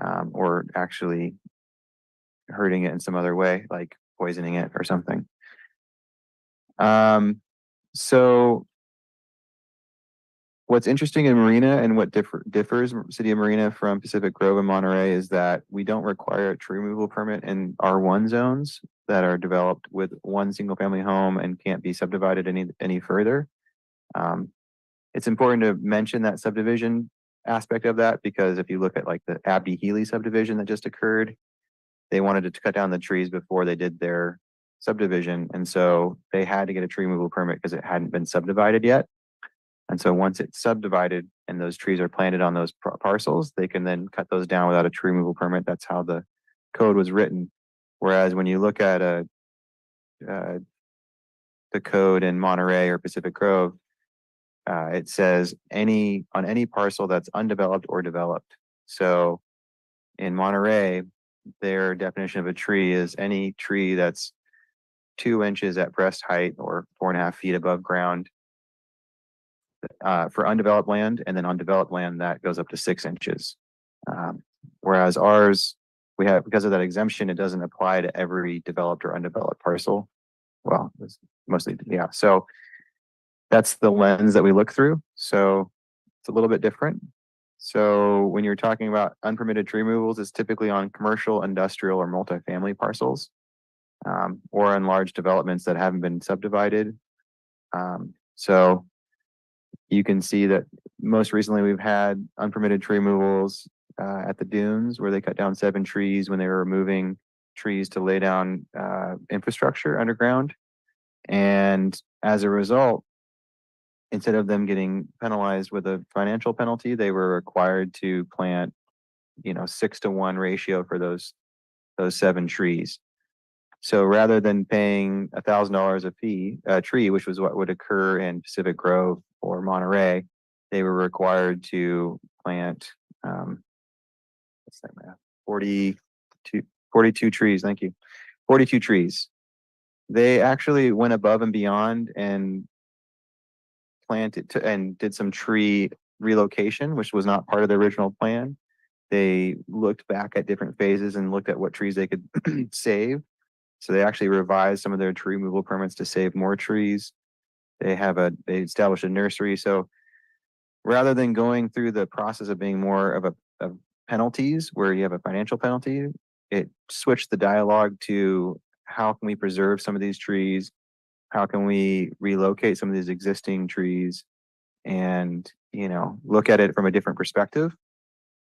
or actually hurting it in some other way, like poisoning it or something. So what's interesting in Marina and what differs City of Marina from Pacific Grove and Monterey is that we don't require a tree removal permit in R1 zones that are developed with one single family home and can't be subdivided any further. It's important to mention that subdivision aspect of that because if you look at like the Abdi Healy subdivision that just occurred, they wanted to cut down the trees before they did their subdivision. And so they had to get a tree removal permit because it hadn't been subdivided yet. And so once it's subdivided and those trees are planted on those parcels, they can then cut those down without a tree removal permit. That's how the code was written. Whereas when you look at the code in Monterey or Pacific Grove, it says on any parcel that's undeveloped or developed. So in Monterey, their definition of a tree is any tree that's 2 inches at breast height or 4.5 feet above ground for undeveloped land, and then on developed land that goes up to 6 inches. Whereas ours, we have, because of that exemption, it doesn't apply to every developed or undeveloped parcel. Well, it's mostly, yeah. So that's the lens that we look through. So it's a little bit different. So when you're talking about unpermitted tree removals, it's typically on commercial, industrial, or multifamily parcels, or on large developments that haven't been subdivided. So you can see that most recently we've had unpermitted tree removals at the dunes where they cut down 7 trees when they were removing trees to lay down infrastructure underground. And as a result, instead of them getting penalized with a financial penalty, they were required to plant, 6-to-1 ratio for those 7 trees. So rather than paying $1,000 a tree, which was what would occur in Pacific Grove or Monterey, they were required to plant 42 trees. Thank you. 42 trees. They actually went above and beyond and planted and did some tree relocation, which was not part of the original plan. They looked back at different phases and looked at what trees they could save. So they actually revised some of their tree removal permits to save more trees. They established a nursery. So rather than going through the process of being more of penalties where you have a financial penalty, it switched the dialogue to how can we preserve some of these trees? How can we relocate some of these existing trees and, look at it from a different perspective?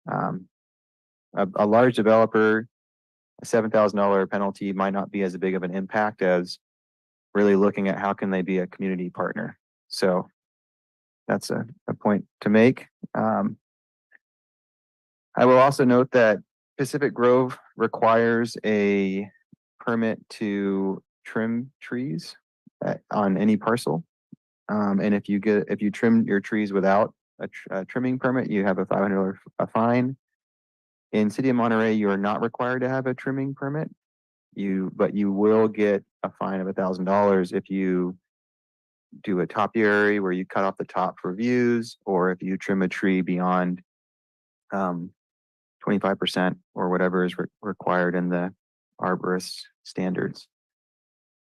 A large developer, a $7,000 penalty might not be as big of an impact as really looking at how can they be a community partner. So that's a point to make. I will also note that Pacific Grove requires a permit to trim trees on any parcel. And if you trim your trees without a trimming permit, you have a $500 fine. In City of Monterey, you are not required to have a trimming permit. but you will get a fine of $1,000 if you do a topiary where you cut off the top for views, or if you trim a tree beyond 25% or whatever is required in the arborist standards.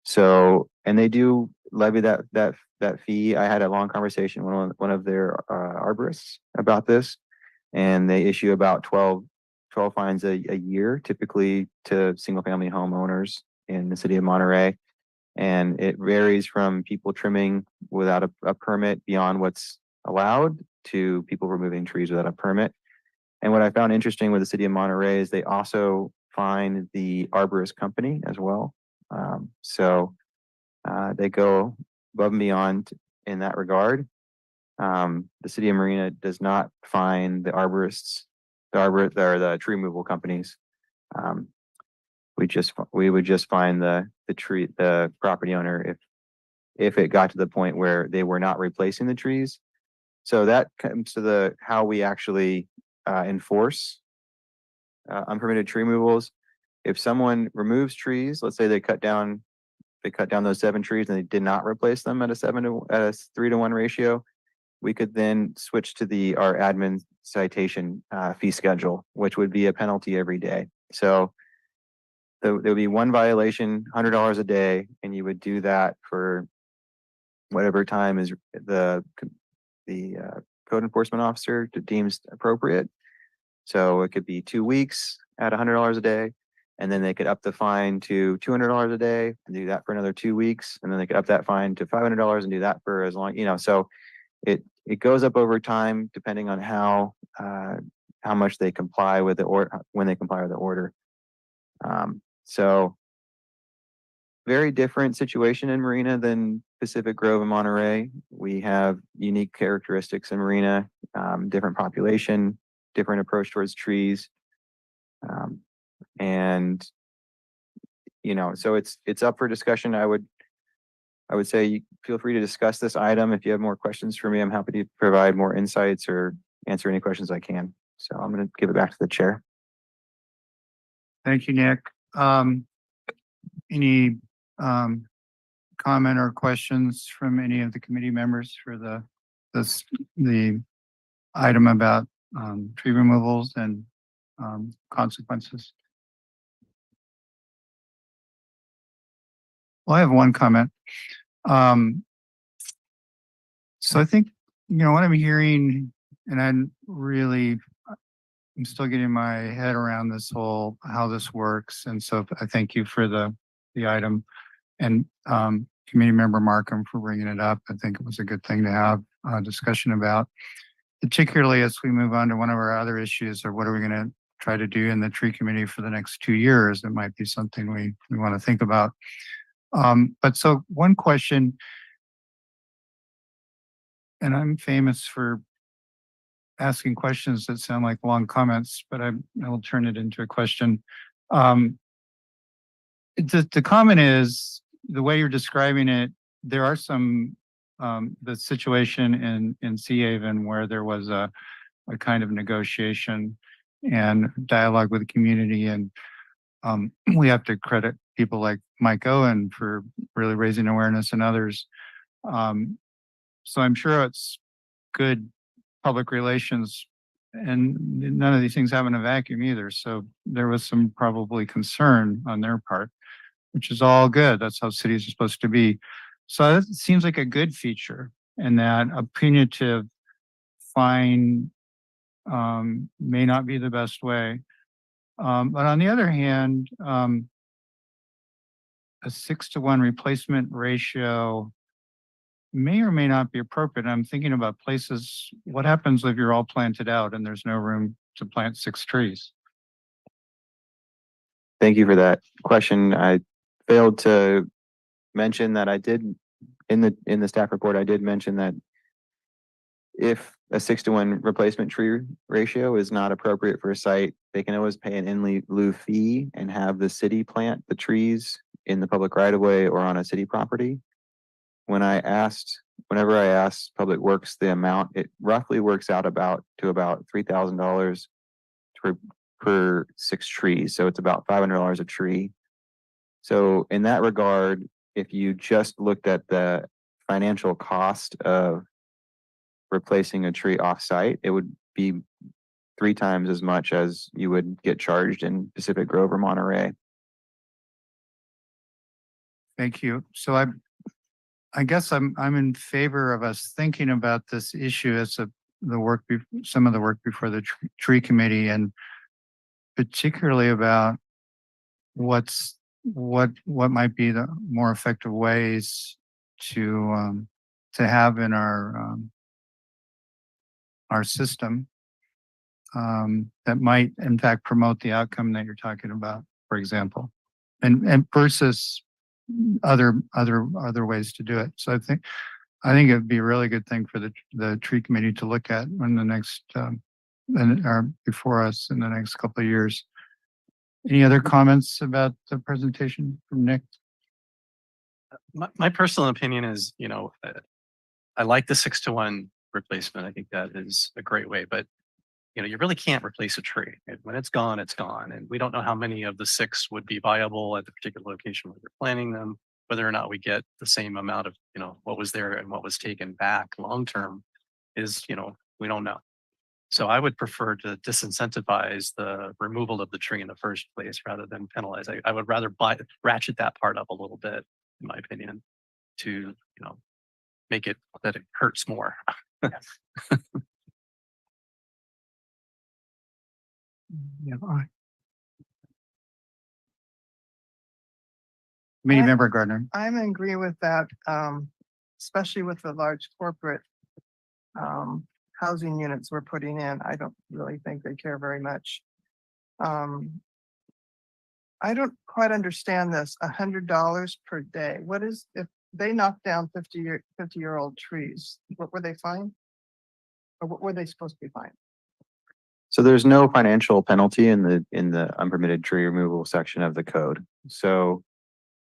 So, and they do levy that fee. I had a long conversation with one of their arborists about this, and they issue about 12 fines a year, typically to single family homeowners in the city of Monterey. And it varies from people trimming without a permit beyond what's allowed to people removing trees without a permit. And what I found interesting with the city of Monterey is they also fine the arborist company as well. They go above and beyond in that regard. The city of Marina does not fine the arborists, or the tree removal companies. We would just fine the property owner if it got to the point where they were not replacing the trees. So that comes to how we actually enforce unpermitted tree removals. If someone removes trees, let's say they cut down those 7 trees and they did not replace them at a 3-to-1 ratio, we could then switch to our admin citation fee schedule, which would be a penalty every day. So there would be one violation, $100 a day, and you would do that for whatever time is the code enforcement officer deems appropriate. So it could be 2 weeks at $100 a day, and then they could up the fine to $200 a day and do that for another 2 weeks, and then they could up that fine to $500 and do that for as long, so it goes up over time depending on how much they comply with when they comply with the order. So very different situation in Marina than Pacific Grove and Monterey. We have unique characteristics in Marina, different population, different approach towards trees. And so it's up for discussion. I would say feel free to discuss this item. If you have more questions for me, I'm happy to provide more insights or answer any questions I can. So I'm going to give it back to the chair. Thank you, Nick. Any comment or questions from any of the committee members for the item about tree removals and consequences? Well, I have one comment. So I think, what I'm hearing, and I'm still getting my head around how this works. And so I thank you for the item, and committee member Markham for bringing it up. I think it was a good thing to have a discussion about, particularly as we move on to one of our other issues, or what are we going to try to do in the tree committee for the next 2 years. It might be something we want to think about. But so one question, and I'm famous for asking questions that sound like long comments, but I will turn it into a question. The comment is, the way you're describing it, there are some, the situation in Sea Haven where there was a kind of negotiation and dialogue with the community, and we have to credit people like Mike Owen for really raising awareness, and others. So I'm sure it's good public relations, and none of these things happen in a vacuum either. So there was some probably concern on their part, which is all good. That's how cities are supposed to be. So that seems like a good feature, and that a punitive fine may not be the best way. But on the other hand, a 6-to-1 replacement ratio may or may not be appropriate. I'm thinking about places, what happens if you're all planted out and there's no room to plant 6 trees? Thank you for that question. I failed to mention that I did in the staff report. I did mention that if a 6-to-1 replacement tree ratio is not appropriate for a site, they can always pay an in lieu fee and have the city plant the trees in the public right of way or on a city property. Whenever I asked Public Works the amount, it roughly works out about $3,000 per 6 trees. So it's about $500 a tree. So in that regard, if you just looked at the financial cost of replacing a tree off-site, it would be 3 times as much as you would get charged in Pacific Grove or Monterey. Thank you. So I guess I'm in favor of us thinking about this issue as some of the work before the tree committee, and particularly about what might be the more effective ways to have in our system that might in fact promote the outcome that you're talking about, for example, and versus other ways to do it. So I think it'd be a really good thing for the tree committee to look at in the next or before us in the next couple of years. Any other comments about the presentation from Nick? My personal opinion is, I like the 6-to-1 replacement. I think that is a great way, but you really can't replace a tree. When it's gone, it's gone. And we don't know how many of the 6 would be viable at the particular location where we're planting them, whether or not we get the same amount of, what was there and what was taken back long-term is, we don't know. So I would prefer to disincentivize the removal of the tree in the first place rather than penalize. I would rather ratchet that part up a little bit, in my opinion, to, make it that it hurts more. Yeah, Committee I- member Gardner. I'm in agree with that, especially with the large corporate housing units we're putting in. I don't really think they care very much. I don't quite understand this, $100 per day. What is, if they knock down 50-year-old trees, what were they fined? Or what were they supposed to be fined? So there's no financial penalty in the unpermitted tree removal section of the code. So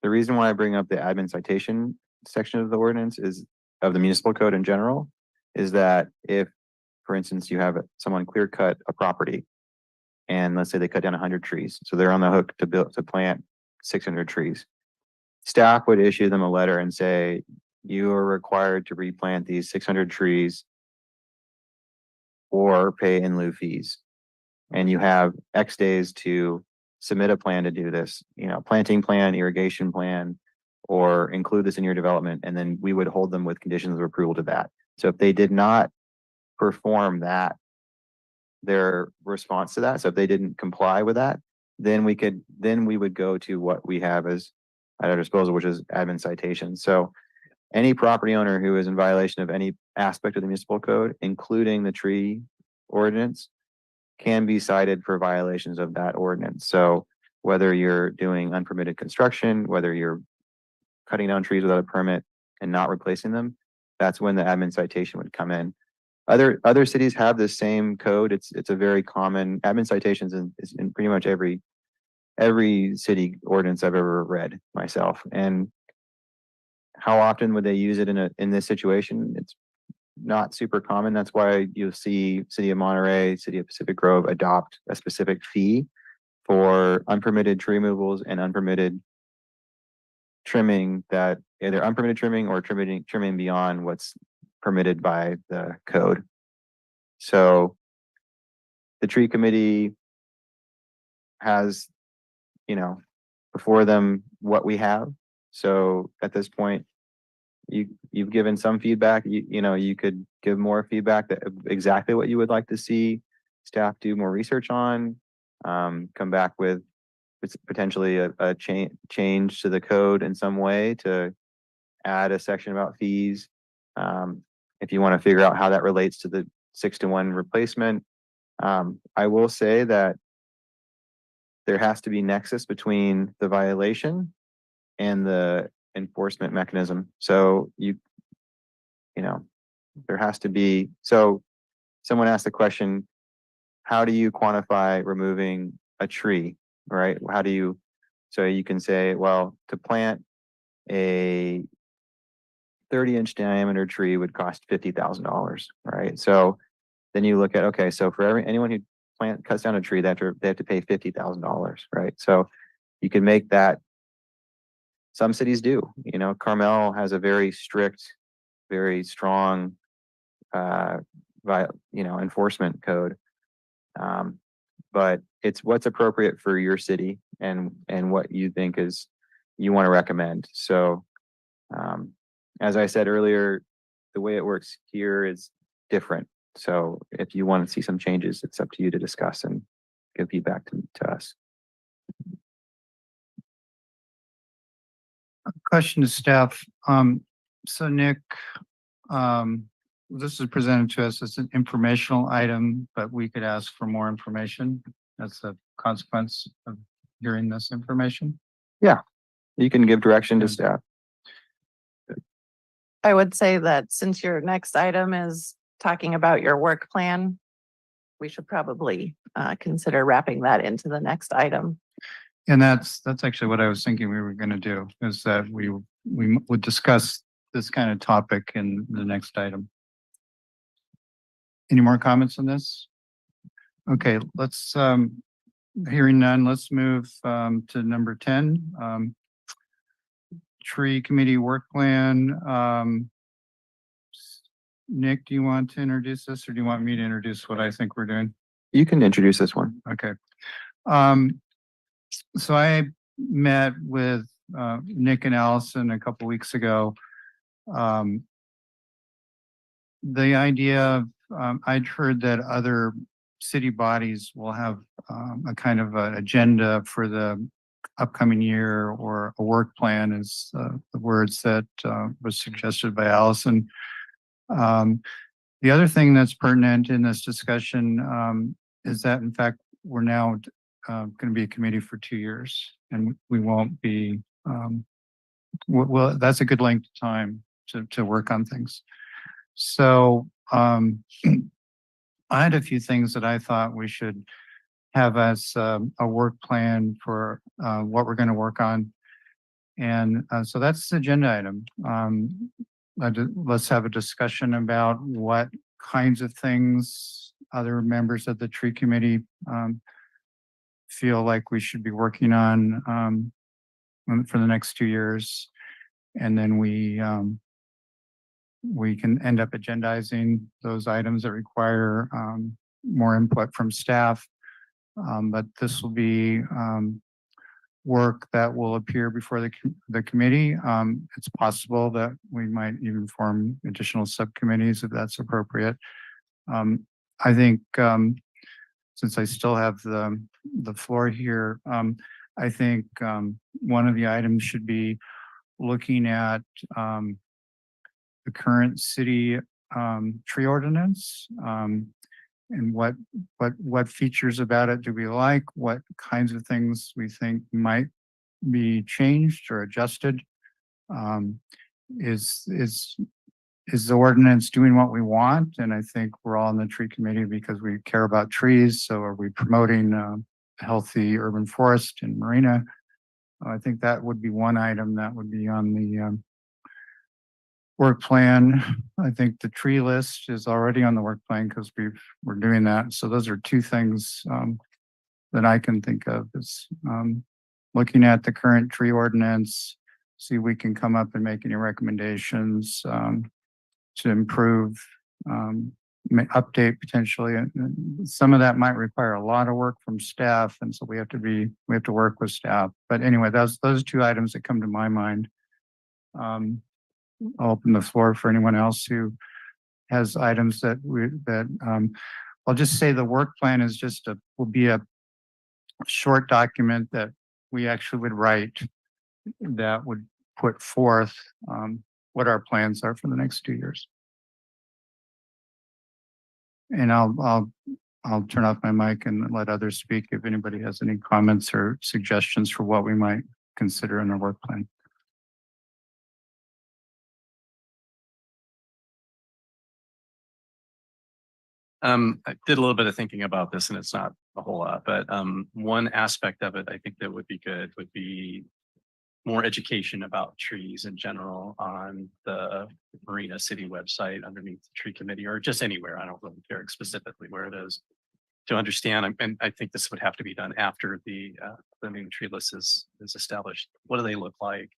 the reason why I bring up the admin citation section of the ordinance is of the municipal code in general, is that if, for instance, you have someone clear cut a property and let's say they cut down 100 trees. So they're on the hook to plant 600 trees. Staff would issue them a letter and say, you are required to replant these 600 trees or pay in lieu fees. And you have X days to submit a plan to do this, planting plan, irrigation plan, or include this in your development. And then we would hold them with conditions of approval to that. So if they did not perform that, their response to that, so if they didn't comply with that, then we would go to what we have as at our disposal, which is admin citations. So any property owner who is in violation of any aspect of the municipal code, including the tree ordinance, can be cited for violations of that ordinance. So whether you're doing unpermitted construction, whether you're cutting down trees without a permit and not replacing them, that's when the admin citation would come in. Other cities have the same code. It's a very common admin citations is in pretty much every city ordinance I've ever read myself. And how often would they use it in this situation? It's not super common. That's why you'll see City of Monterey, City of Pacific Grove adopt a specific fee for unpermitted tree removals and unpermitted trimming, that either unpermitted trimming or trimming beyond what's permitted by the code. So the tree committee has, before them what we have. So at this point, you've given some feedback. You could give more feedback that exactly what you would like to see staff do more research on. Come back with potentially a change to the code in some way to add a section about fees. If you want to figure out how that relates to the 6-to-1 replacement, I will say that there has to be nexus between the violation and the enforcement mechanism. So there has to be. So someone asked the question, how do you quantify removing a tree, right? So you can say, well, to plant a 30-inch diameter tree would cost $50,000, right? So then you look at, okay, so for anyone who cuts down a tree, they have to pay $50,000, right? So you can make that some cities do, Carmel has a very strict, very strong, enforcement code. But it's what's appropriate for your city and what you think is, you want to recommend. So, as I said earlier, the way it works here is different. So if you want to see some changes, it's up to you to discuss and give feedback to us. Question to staff. So Nick, this is presented to us as an informational item, but we could ask for more information as a consequence of hearing this information. You can give direction to Yeah. staff. I would say that since your next item is talking about your work plan, we should probably consider wrapping that into the next item. And that's actually what I was thinking we were going to do, is that we would discuss this kind of topic in the next item. Any more comments on this? Okay, let's, hearing none, let's move to number 10. Tree Committee Work Plan. Nick, do you want to introduce this, or do you want me to introduce what I think we're doing? You can introduce this one. Okay. So I met with Nick and Allison a couple weeks ago. The idea of, I'd heard that other city bodies will have a kind of an agenda for the upcoming year, or a work plan is the words that was suggested by Allison. The other thing that's pertinent in this discussion is that, in fact, we're now going to be a committee for 2 years, and we won't be, well, that's a good length of time to work on things. So I had a few things that I thought we should have as a work plan for what we're going to work on. And so that's the agenda item. Let's have a discussion about what kinds of things other members of the tree committee feel like we should be working on for the next 2 years. And then we can end up agendizing those items that require more input from staff. But this will be work that will appear before the committee. It's possible that we might even form additional subcommittees if that's appropriate. I think since I still have the floor here, I think one of the items should be looking at the current city tree ordinance, and what features about it do we like? What kinds of things we think might be changed or adjusted? Is the ordinance doing what we want? And I think we're all in the tree committee because we care about trees. So are we promoting a healthy urban forest in Marina? I think that would be one item that would be on the work plan. I think the tree list is already on the work plan because we're doing that. So those are two things that I can think of, is looking at the current tree ordinance, see if we can come up and make any recommendations to improve, update potentially. And some of that might require a lot of work from staff, and so we have to work with staff. But anyway, those two items that come to my mind. I'll open the floor for anyone else who has items that I'll just say the work plan is will be a short document that we actually would write that would put forth what our plans are for the next 2 years. And I'll turn off my mic and let others speak if anybody has any comments or suggestions for what we might consider in our work plan. I did a little bit of thinking about this, and it's not a whole lot, but one aspect of it I think that would be good would be more education about trees in general on the Marina City website underneath the tree committee, or just anywhere. I don't really care specifically where it is, to understand. And I think this would have to be done after the new tree list is established. What do they look like?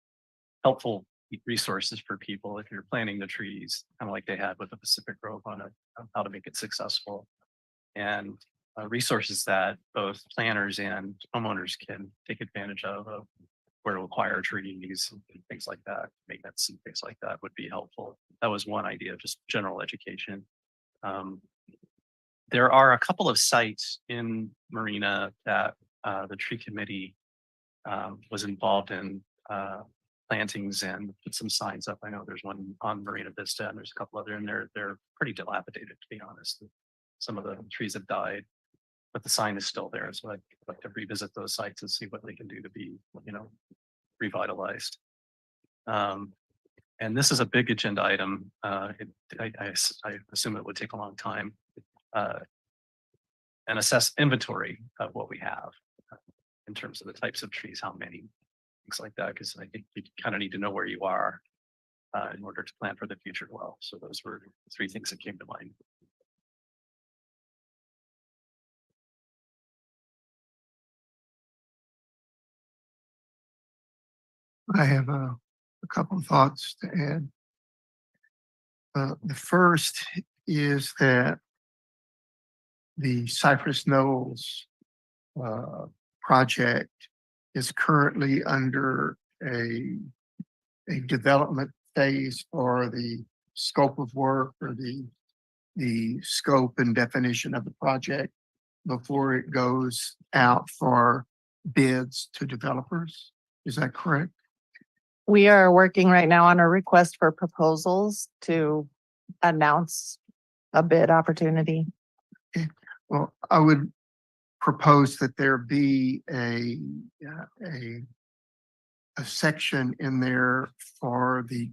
helpful resources for people if you're planting the trees, kind of like they had with the Pacific Grove on it, on how to make it successful. And resources that both planners and homeowners can take advantage of where to acquire trees and things like that, maintenance and things like that would be helpful. That was one idea, just general education. There are a couple of sites in Marina that the tree committee was involved in plantings and put some signs up. I know there's one on Marina Vista and there's a couple other in there. They're pretty dilapidated, to be honest. Some of the trees have died, but the sign is still there. So I'd like to revisit those sites and see what they can do to be, revitalized. And this is a big agenda item. I assume it would take a long time. And assess inventory of what we have in terms of the types of trees, how many, things like that, because I think you kind of need to know where you are in order to plan for the future well. So those were three things that came to mind. I have a couple of thoughts to add. The first is that the Cypress Knolls project is currently under a development phase for the scope of work or the scope and definition of the project before it goes out for bids to developers. Is that correct? We are working right now on a request for proposals to announce a bid opportunity. Well, I would propose that there be a section in there for the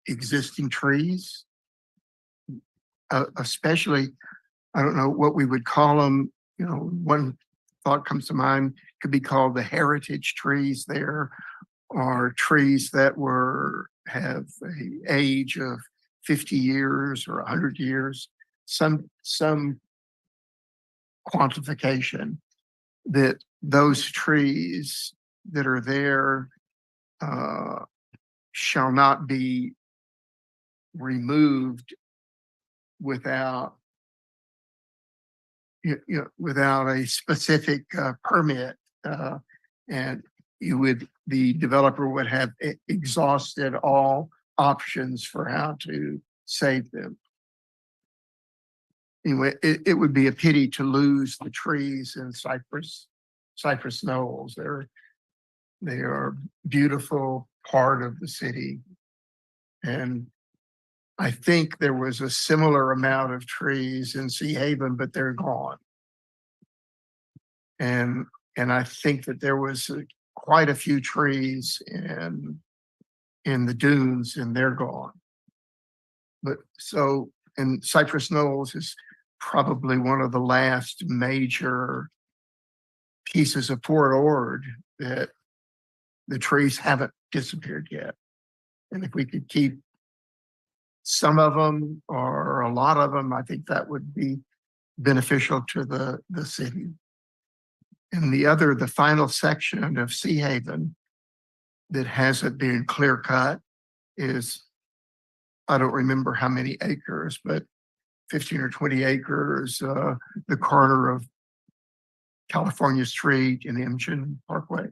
existing trees. Especially, I don't know what we would call them, one thought comes to mind, could be called the heritage trees there, or trees that have an age of 50 years or 100 years, some quantification that those trees that are there shall not be removed without without a specific permit, and the developer would have exhausted all options for how to save them. Anyway, it would be a pity to lose the trees in Cypress Knolls. They are beautiful part of the city. And I think there was a similar amount of trees in Sea Haven, but they're gone. And I think that there was quite a few trees in the dunes, and they're gone. And Cypress Knolls is probably one of the last major pieces of Port Ord that the trees haven't disappeared yet. And if we could keep some of them or a lot of them, I think that would be beneficial to the city. And the final section of Sea Haven that hasn't been clear cut is, I don't remember how many acres, but 15 or 20 acres, the corner of California Street and Imgen Parkway.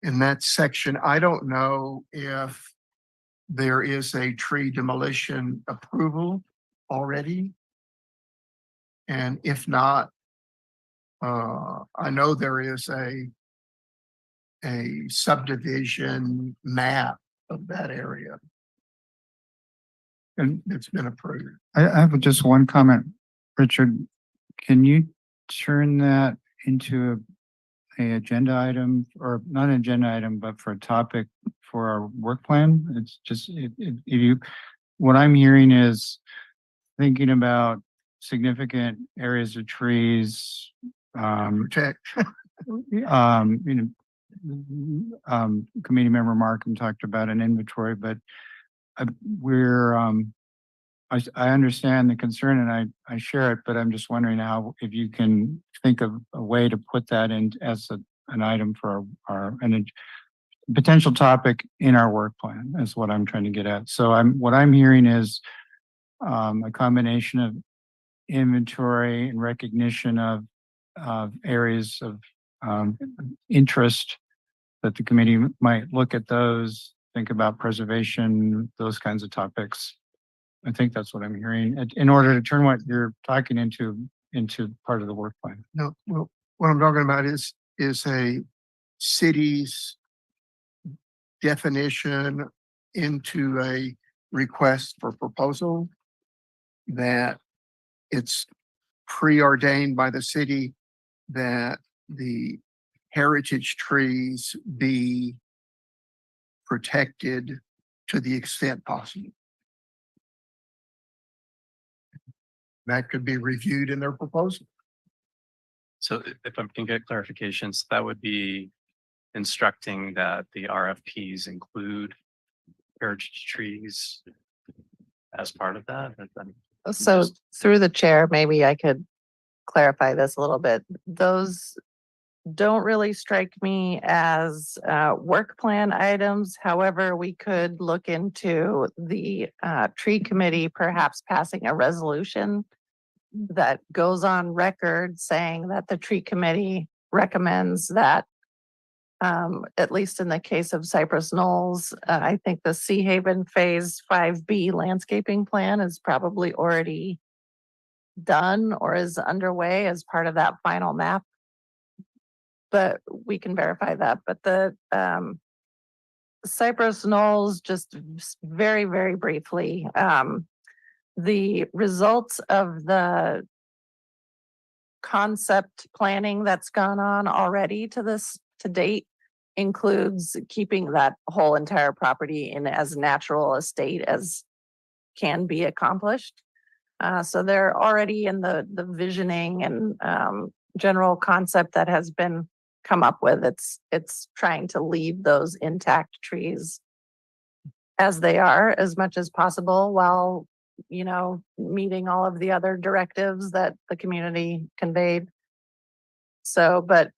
In that section, I don't know if there is a tree demolition approval already. And if not, I know there is a subdivision map of that area. And it's been approved. I have just one comment, Richard. Can you turn that into a agenda item, or not an agenda item, but for a topic for our work plan? It's just, what I'm hearing is thinking about significant areas of trees, Protect. Committee member Markham talked about an inventory, but I understand the concern and I share it, but I'm just wondering if you can think of a way to put that in as an item for potential topic in our work plan is what I'm trying to get at. So what I'm hearing is a combination of inventory and recognition of areas of interest that the committee might look at those, think about preservation, those kinds of topics. I think that's what I'm hearing in order to turn what you're talking into part of the work plan. No, well, what I'm talking about is a city's definition into a request for proposal that it's preordained by the city that the heritage trees be protected to the extent possible. That could be reviewed in their proposal. So if I can get clarifications, that would be instructing that the RFPs include heritage trees as part of that. So through the chair, maybe I could clarify this a little bit. Those don't really strike me as work plan items. However, we could look into the tree committee perhaps passing a resolution that goes on record saying that the tree committee recommends that at least in the case of Cypress Knolls, I think the Sea Haven Phase 5B landscaping plan is probably already done or is underway as part of that final map. But we can verify that. But the Cypress Knolls, just very, very briefly, the results of the concept planning that's gone on already to date includes keeping that whole entire property in as natural a state as can be accomplished. So they're already in the visioning and general concept that has been come up with. It's trying to leave those intact trees as they are as much as possible while, meeting all of the other directives that the community conveyed. So, but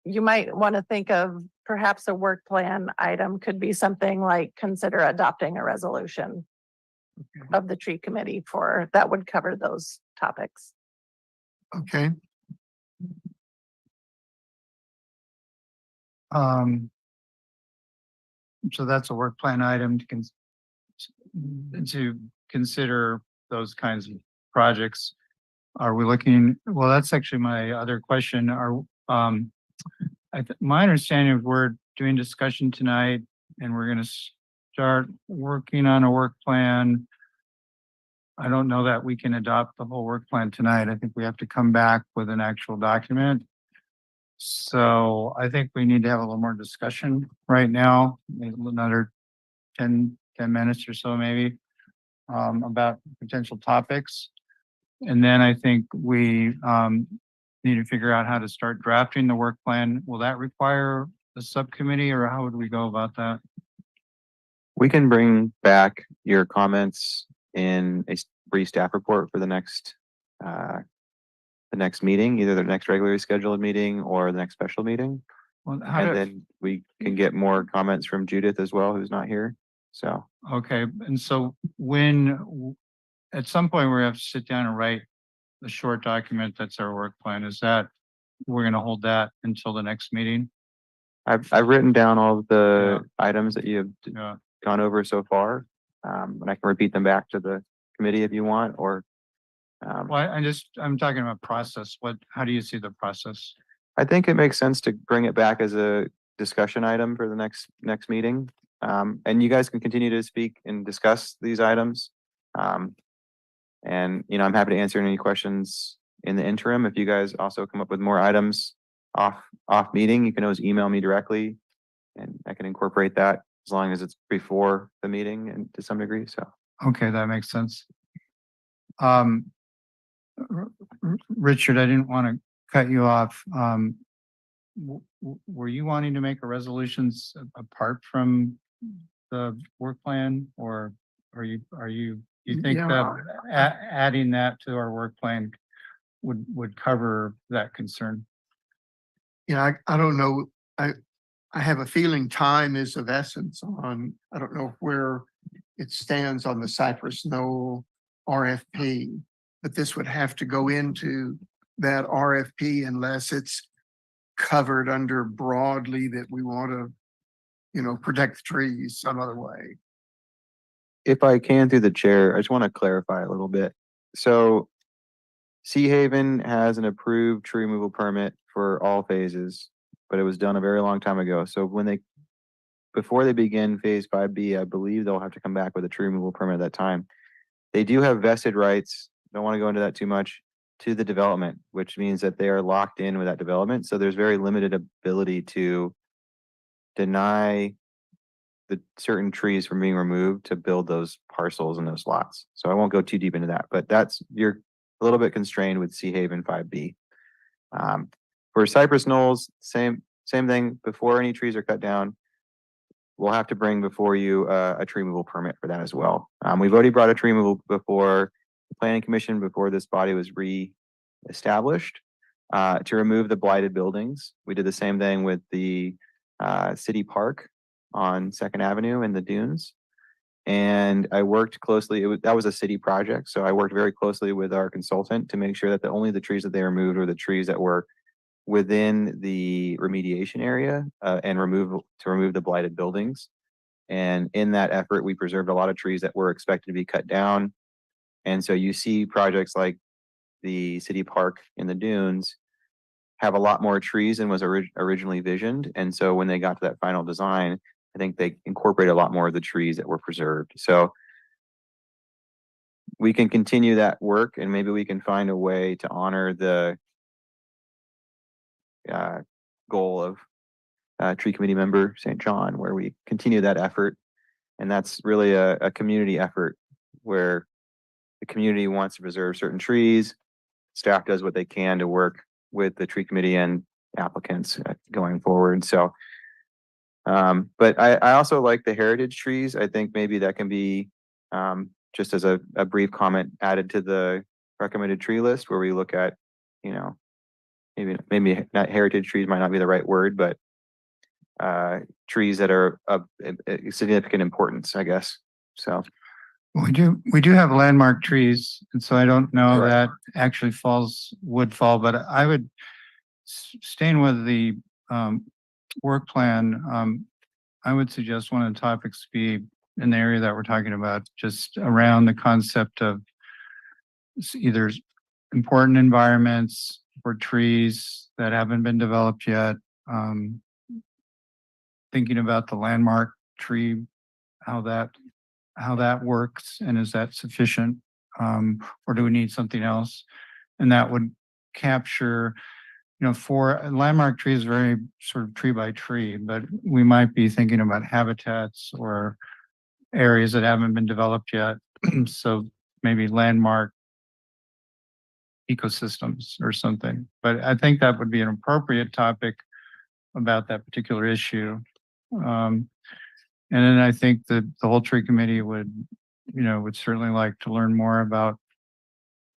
you might want to think of perhaps a work plan item could be something like consider adopting a resolution of the tree committee that would cover those topics. Okay, So that's a work plan item to consider those kinds of projects. Are we looking, well, that's actually my other question. My understanding is we're doing discussion tonight and we're going to start working on a work plan. I don't know that we can adopt the whole work plan tonight. I think we have to come back with an actual document. So I think we need to have a little more discussion right now, maybe another 10 minutes or so maybe, about potential topics. And then I think we need to figure out how to start drafting the work plan. Will that require a subcommittee or how would we go about that? We can bring back your comments in a brief staff report for the next meeting, either the next regularly scheduled meeting or the next special meeting. Well, And then we can get more comments from Judith as well, who's not here. So, okay. And so at some point we have to sit down and write a short document that's our work plan. Is that, we're going to hold that until the next meeting? I've written down all of the items that you have Yeah. gone over so far. And I can repeat them back to the committee if you want, or Well, I'm talking about process. How do you see the process? I think it makes sense to bring it back as a discussion item for the next meeting. And you guys can continue to speak and discuss these items. And I'm happy to answer any questions in the interim. If you guys also come up with more items off meeting, you can always email me directly and I can incorporate that as long as it's before the meeting and to some degree. So, Okay, that makes sense. Richard, I didn't want to cut you off. Were you wanting to make a resolutions apart from the work plan, or you think Yeah. that adding that to our work plan would cover that concern? yeah, I don't know. I I have a feeling time is of essence on, I don't know where it stands on the Cypress Knoll RFP, but this would have to go into that RFP unless it's covered under broadly that we want to, protect the trees some other way. If I can through the chair, I just want to clarify a little bit. So Sea Haven has an approved tree removal permit for all phases, but it was done a very long time ago. So before they begin phase 5B, I believe they'll have to come back with a tree removal permit at that time. They do have vested rights, don't want to go into that too much, to the development, which means that they are locked in with that development. So there's very limited ability to deny the certain trees from being removed to build those parcels and those lots. So I won't go too deep into that, but you're a little bit constrained with Sea Haven 5B. For Cypress Knolls, same thing. Before any trees are cut down, we'll have to bring before you a tree removal permit for that as well. We've already brought a tree removal before the Planning Commission, before this body was re-established, to remove the blighted buildings. We did the same thing with the city park on 2nd Avenue in the dunes. And I worked closely, that was a city project. So I worked very closely with our consultant to make sure that only the trees that they removed were the trees that were within the remediation area and to remove the blighted buildings. And in that effort, we preserved a lot of trees that were expected to be cut down. And so you see projects like the city park in the dunes have a lot more trees than was originally visioned. And so when they got to that final design, I think they incorporated a lot more of the trees that were preserved. So we can continue that work, and maybe we can find a way to honor the goal of tree committee member St. John, where we continue that effort. And that's really a community effort where the community wants to preserve certain trees. Staff does what they can to work with the tree committee and applicants going forward. So, but I also like the heritage trees. I think maybe that can be just as a brief comment added to the recommended tree list, where we look at, maybe not heritage trees might not be the right word, but trees that are of significant importance, I guess. So We do have landmark trees, and so I don't know Right. that actually would fall, but I would staying with the work plan. I would suggest one of the topics be in the area that we're talking about, just around the concept of either important environments or trees that haven't been developed yet. Thinking about the landmark tree, how that works, and is that sufficient, or do we need something else? And that would capture, for a landmark tree is very sort of tree by tree, but we might be thinking about habitats or areas that haven't been developed yet. So maybe landmark ecosystems or something. But I think that would be an appropriate topic about that particular issue. And then I think that the whole tree committee would certainly like to learn more about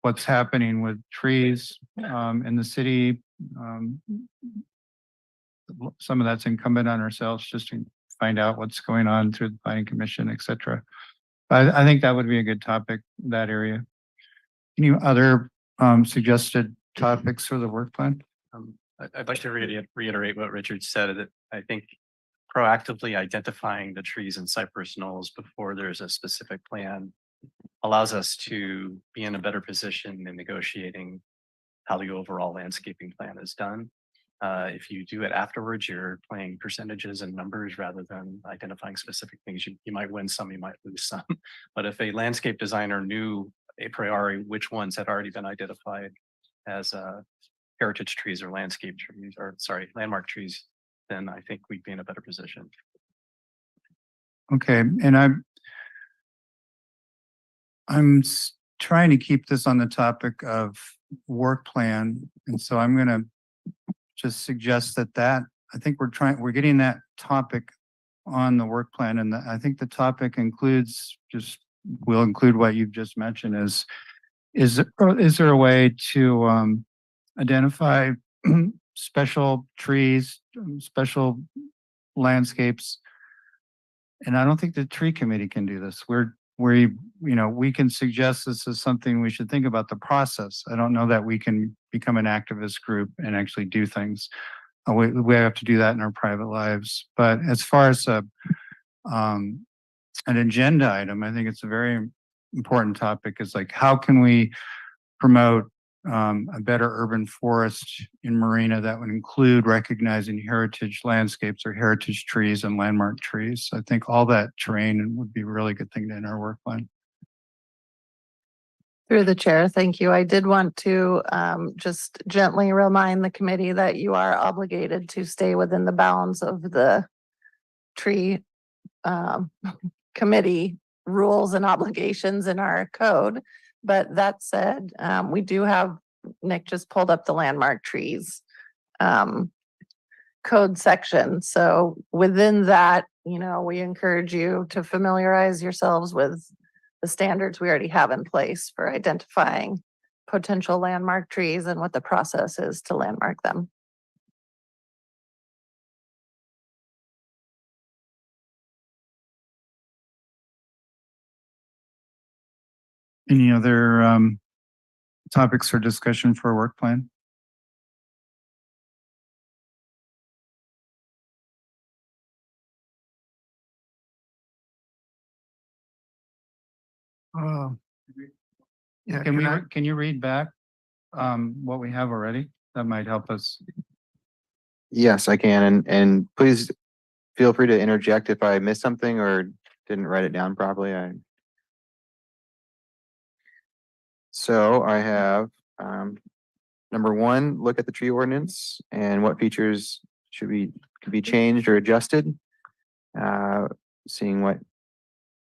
what's happening with trees in the city. Some of that's incumbent on ourselves, just to find out what's going on through the planning commission, et cetera. I think that would be a good topic, that area. Any other suggested topics for the work plan? I'd like to reiterate what Richard said, that I think proactively identifying the trees in Cypress Knolls before there's a specific plan allows us to be in a better position in negotiating how the overall landscaping plan is done. If you do it afterwards, you're playing percentages and numbers rather than identifying specific things. You might win some, you might lose some. But if a landscape designer knew a priori which ones had already been identified as heritage trees or landscape trees, or sorry, landmark trees, then I think we'd be in a better position. Okay, and I'm trying to keep this on the topic of work plan, and so I'm going to just suggest that I think we're getting that topic on the work plan, and I think the topic will include what you've just mentioned. Is there a way to identify special trees, special landscapes. And I don't think the tree committee can do this. We can suggest this as something we should think about the process. I don't know that we can become an activist group and actually do things. We have to do that in our private lives. But as far as an agenda item, I think it's a very important topic. Is like, how can we promote a better urban forest in Marina that would include recognizing heritage landscapes or heritage trees and landmark trees? I think all that terrain would be a really good thing to in our work plan. Through the chair, thank you. I did want to just gently remind the committee that you are obligated to stay within the bounds of the tree committee rules and obligations in our code. But that said, we do have, Nick just pulled up the landmark trees code section. So within that, we encourage you to familiarize yourselves with the standards we already have in place for identifying potential landmark trees and what the process is to landmark them. Any other topics for discussion for a work plan? Yeah, Can you read back what we have already? That might help us. Yes, I can. And please feel free to interject if I missed something or didn't write it down properly. So I have, number one, look at the tree ordinance and what features could be changed or adjusted. Seeing what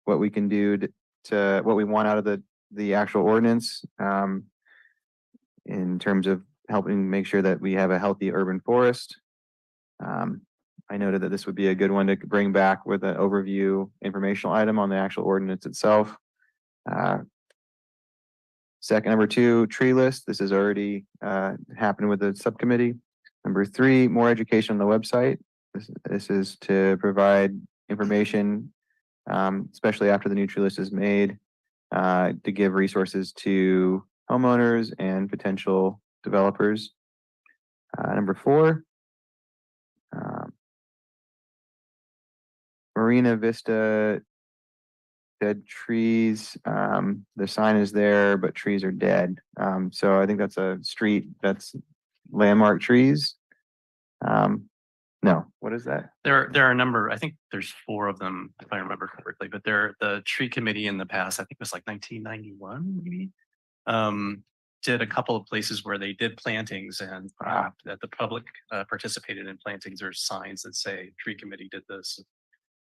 we can do to what we want out of the actual ordinance, in terms of helping make sure that we have a healthy urban forest. I noted that this would be a good one to bring back with an overview informational item on the actual ordinance itself. Second, number two, tree list. This has already happened with the subcommittee. Number three, more education on the website. This is to provide information, especially after the new tree list is made, to give resources to homeowners and potential developers. Number four, Marina Vista dead trees. The sign is there, but trees are dead. So I think that's a street that's landmark trees. No, what is that? There are a number, I think there's 4 of them, if I remember correctly, but the tree committee in the past, I think it was like 1991, maybe. Did a couple of places where they did plantings and that the public participated in plantings. There's signs that say tree committee did this,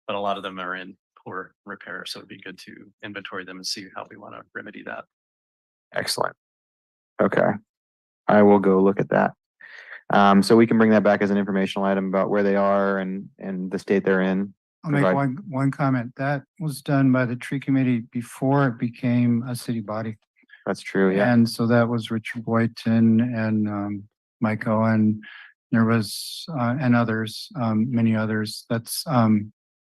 but a lot of them are in poor repair. So it'd be good to inventory them and see how we want to remedy that. Excellent. Okay. I will go look at that. So we can bring that back as an informational item about where they are and the state they're in. I'll make one comment. That was done by the tree committee before it became a city body. That's true. Yeah. And so that was Richard Boyton and Mike Owen. There was and others, many others. That's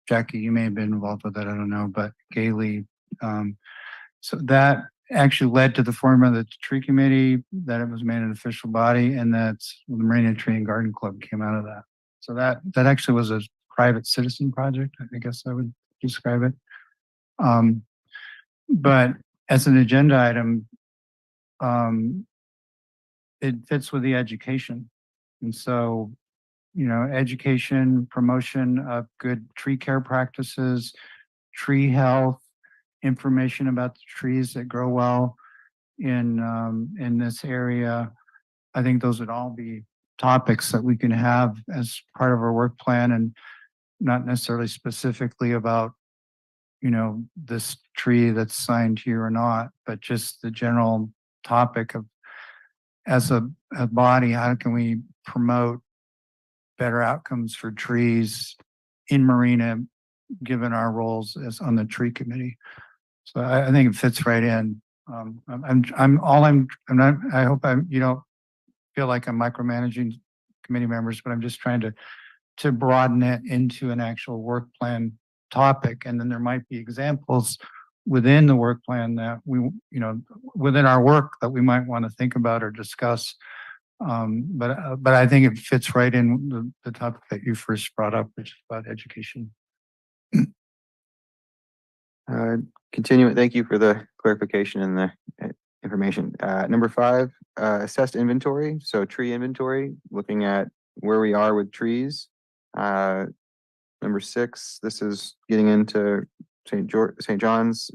Jackie, you may have been involved with that, I don't know, but Gailey. So that actually led to the forming of the tree committee, that it was made an official body, and that's the Marina Tree and Garden Club came out of that. So that actually was a private citizen project, I guess I would describe it. But as an agenda item, it fits with the education. And so, education, promotion of good tree care practices, tree health, information about the trees that grow well in this area. I think those would all be topics that we can have as part of our work plan, and not necessarily specifically about, this tree that's signed here or not, but just the general topic of, as a body, how can we promote better outcomes for trees in Marina, given our roles as on the tree committee. So I think it fits right in. I hope you don't feel like I'm micromanaging committee members, but I'm just trying to to broaden it into an actual work plan topic. And then there might be examples within the work plan that within our work that we might want to think about or discuss. But I think it fits right in the topic that you first brought up, which is about education. Continuing, thank you for the clarification and the information. Number 5, assessed inventory. So tree inventory, looking at where we are with trees. Number 6, this is getting into St. John's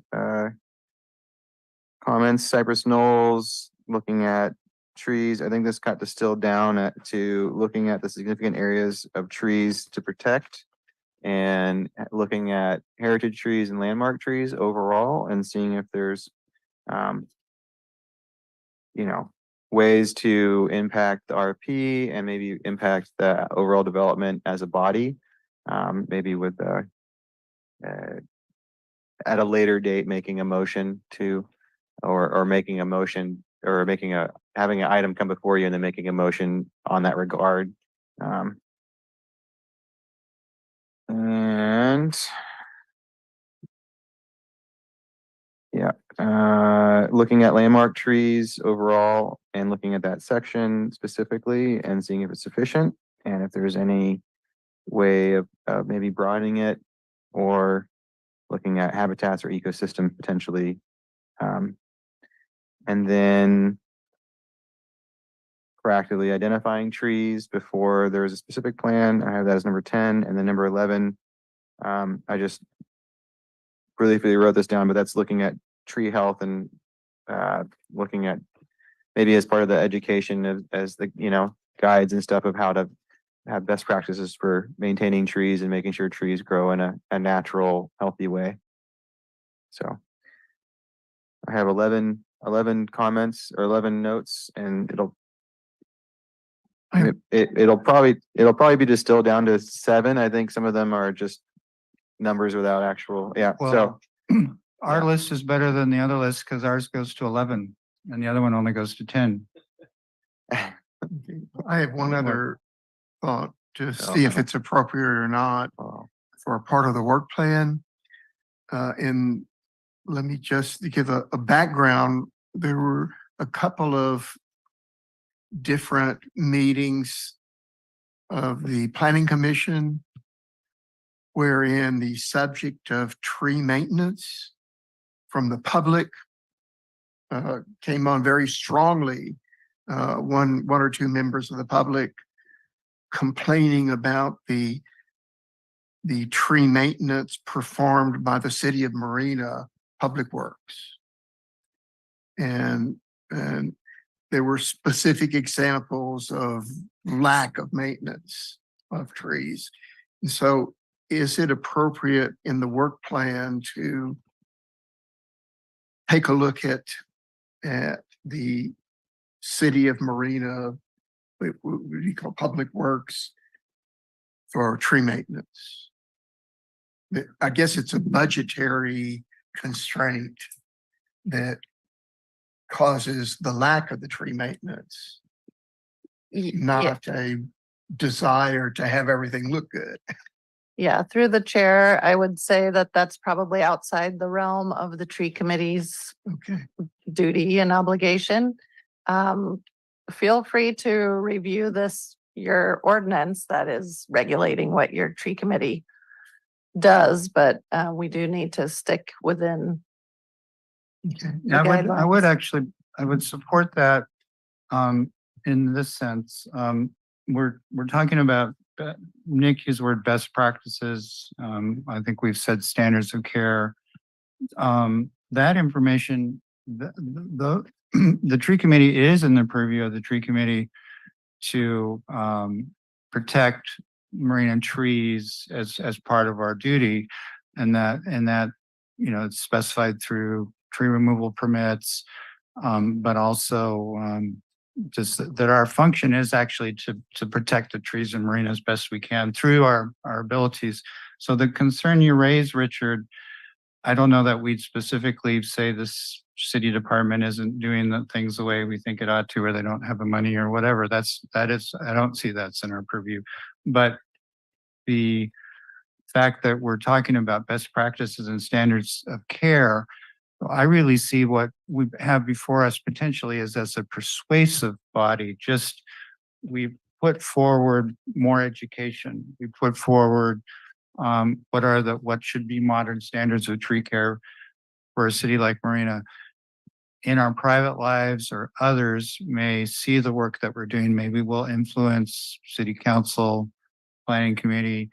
comments, Cypress Knolls, looking at trees. I think this got distilled down to looking at the significant areas of trees to protect and looking at heritage trees and landmark trees overall and seeing if there's, ways to impact the RP and maybe impact the overall development as a body. Maybe with at a later date, making a motion to, or making a motion or having an item come before you and then making a motion on that regard. And yeah, looking at landmark trees overall and looking at that section specifically and seeing if it's sufficient and if there's any way of maybe broadening it or looking at habitats or ecosystem potentially. And then proactively identifying trees before there's a specific plan. I have that as number 10. And then number 11, I just briefly wrote this down, but that's looking at tree health and looking at maybe as part of the education as the, guides and stuff of how to have best practices for maintaining trees and making sure trees grow in a natural, healthy way. So I have 11 comments or 11 notes, and it'll probably be distilled down to 7. I think some of them are just numbers without actual, Well, our list is better than the other list because ours goes to 11 and the other one only goes to 10. I have one other thought to see if it's appropriate or not for a part of the work plan. And let me just give a background. There were a couple of different meetings of the Planning Commission wherein the subject of tree maintenance from the public came on very strongly. One or two members of the public complaining about the tree maintenance performed by the city of Marina Public Works. And there were specific examples of lack of maintenance of trees. And so is it appropriate in the work plan to take a look at the city of Marina, what do you call Public Works, for tree maintenance? I guess it's a budgetary constraint that causes the lack of the tree maintenance, not a desire to have everything look good. Yeah, through the chair, I would say that that's probably outside the realm of the tree committee's duty and obligation. Feel free to review your ordinance that is regulating what your tree committee does, but we do need to stick within. I would support that in this sense. We're talking about, Nick used the word best practices. I think we've said standards of care. That information, the tree committee is in the purview of the tree committee to protect marine trees as part of our duty, and that it's specified through tree removal permits, but also just that our function is actually to protect the trees and marina as best we can through our abilities. So the concern you raise, Richard, I don't know that we'd specifically say this city department isn't doing the things the way we think it ought to, or they don't have the money or whatever. I don't see that's in our purview. But the fact that we're talking about best practices and standards of care, I really see what we have before us potentially is as a persuasive body. Just we put forward more education. We put forward what should be modern standards of tree care for a city like Marina. In our private lives or others may see the work that we're doing, maybe we'll influence city council, planning committee,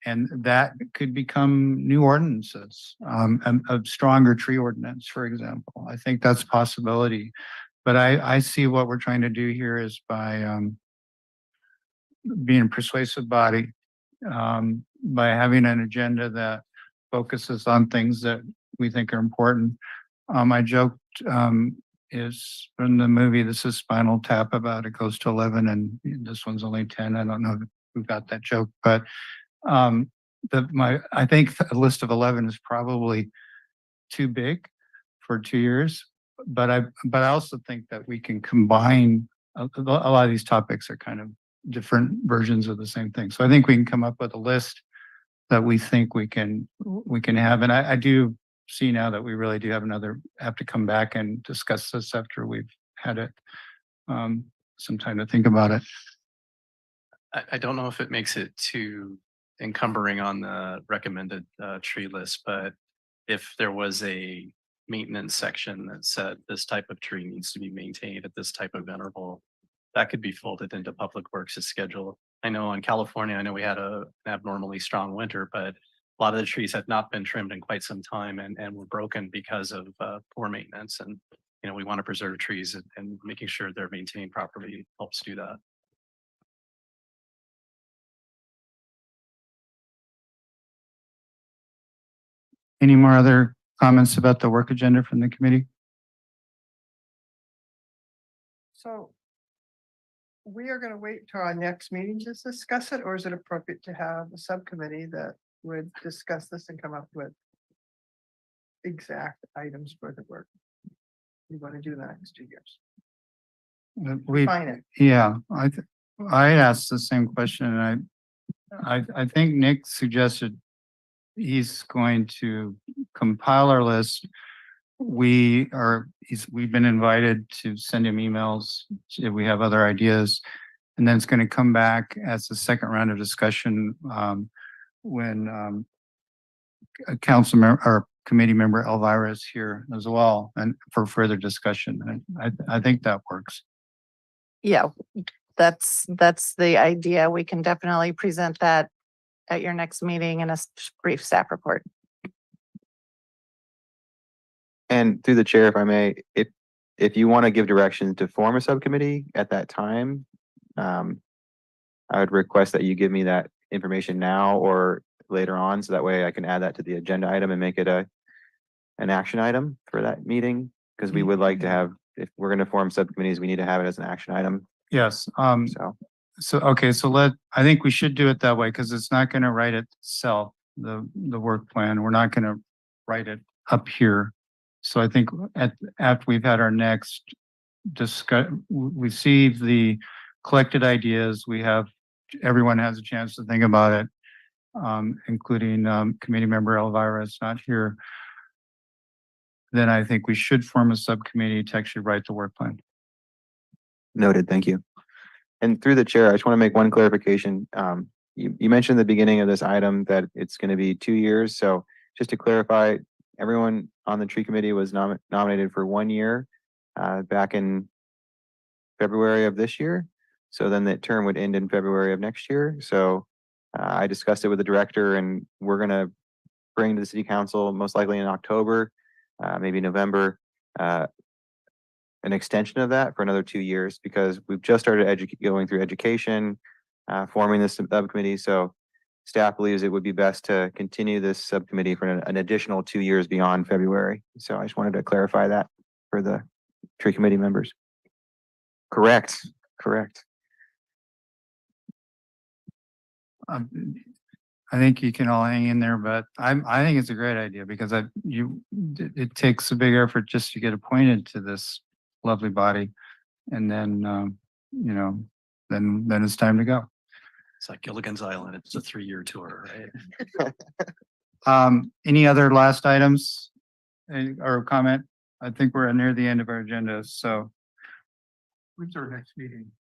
and that could become new ordinances, a stronger tree ordinance, for example. I think that's a possibility. But I see what we're trying to do here is by being a persuasive body, by having an agenda that focuses on things that we think are important. I joked is from the movie This Is Spinal Tap about it goes to 11 and this one's only 10. I don't know who got that joke, but I think a list of 11 is probably too big for 2 years. But I also think that we can combine a lot of these topics are kind of different versions of the same thing. So I think we can come up with a list that we think we can have. And I do see now that we really do have to come back and discuss this after we've had it some time to think about it. I don't know if it makes it too encumbering on the recommended tree list, but if there was a maintenance section that said this type of tree needs to be maintained at this type of interval, that could be folded into Public Works' schedule. I know in California, I know we had an abnormally strong winter, but a lot of the trees had not been trimmed in quite some time and were broken because of poor maintenance. And, you know, we want to preserve trees and making sure they're maintained properly helps do that. Any more other comments about the work agenda from the committee? So we are going to wait till our next meeting to discuss it, or is it appropriate to have a subcommittee that would discuss this and come up with exact items for the work you want to do in the next 2 years? Define it. Yeah, I asked the same question, and I think Nick suggested he's going to compile our list. We've been invited to send him emails if we have other ideas, and then it's going to come back as the second round of discussion when a council member or committee member Elvira is here as well, and for further discussion. And I think that works. Yeah, that's the idea. We can definitely present that at your next meeting in a brief staff report. And through the chair, if I may, if you want to give direction to form a subcommittee at that time, I would request that you give me that information now or later on, so that way I can add that to the agenda item and make it an action item for that meeting. Because we would like to have, if we're going to form subcommittees, we need to have it as an action item. Yes. So Okay, I think we should do it that way because it's not going to write itself, the work plan. We're not going to write it up here. So I think after we've had our next we see the collected ideas, everyone has a chance to think about it, including committee member Elvira is not here. Then I think we should form a subcommittee to actually write the work plan. noted, thank you. And through the chair, I just want to make one clarification. You mentioned at the beginning of this item that it's going to be 2 years. So just to clarify, everyone on the tree committee was nominated for 1 year back in February of this year. So then that term would end in February of next year. So I discussed it with the director, and we're going to bring to the city council, most likely in October, maybe November, an extension of that for another 2 years, because we've just started going through education, forming this subcommittee. So staff believes it would be best to continue this subcommittee for an additional 2 years beyond February. So I just wanted to clarify that for the tree committee members. Correct. I think you can all hang in there, but I think it's a great idea because it takes a big effort just to get appointed to this lovely body, and then then it's time to go. It's like Gilligan's Island. It's a 3-year tour, right? Any other last items? Or comment? I think we're near the end of our agenda, so. When's our next meeting?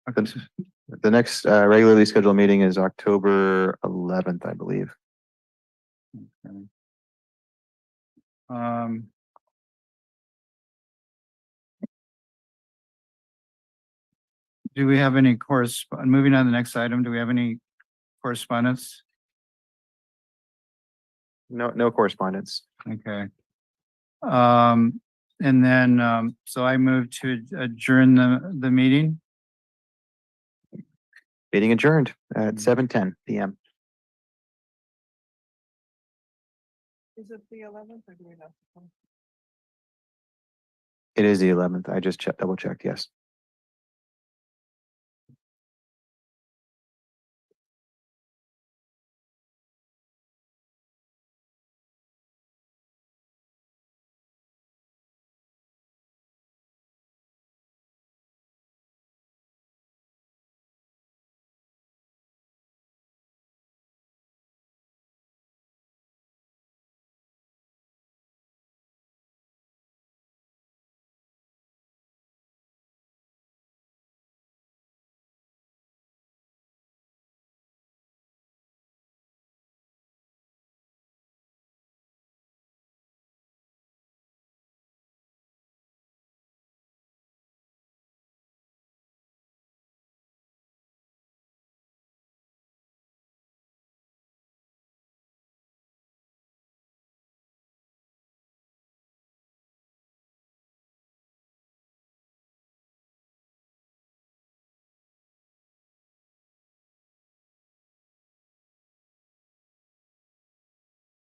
The next regularly scheduled meeting is October 11th, I believe. Okay. Um. Do we have any moving on to the next item, do we have any correspondence? No correspondence. Okay. And then, so I move to adjourn the meeting. Meeting adjourned at 7:10 PM. Is it the 11th or do we not? It is the 11th. I just double checked, yes.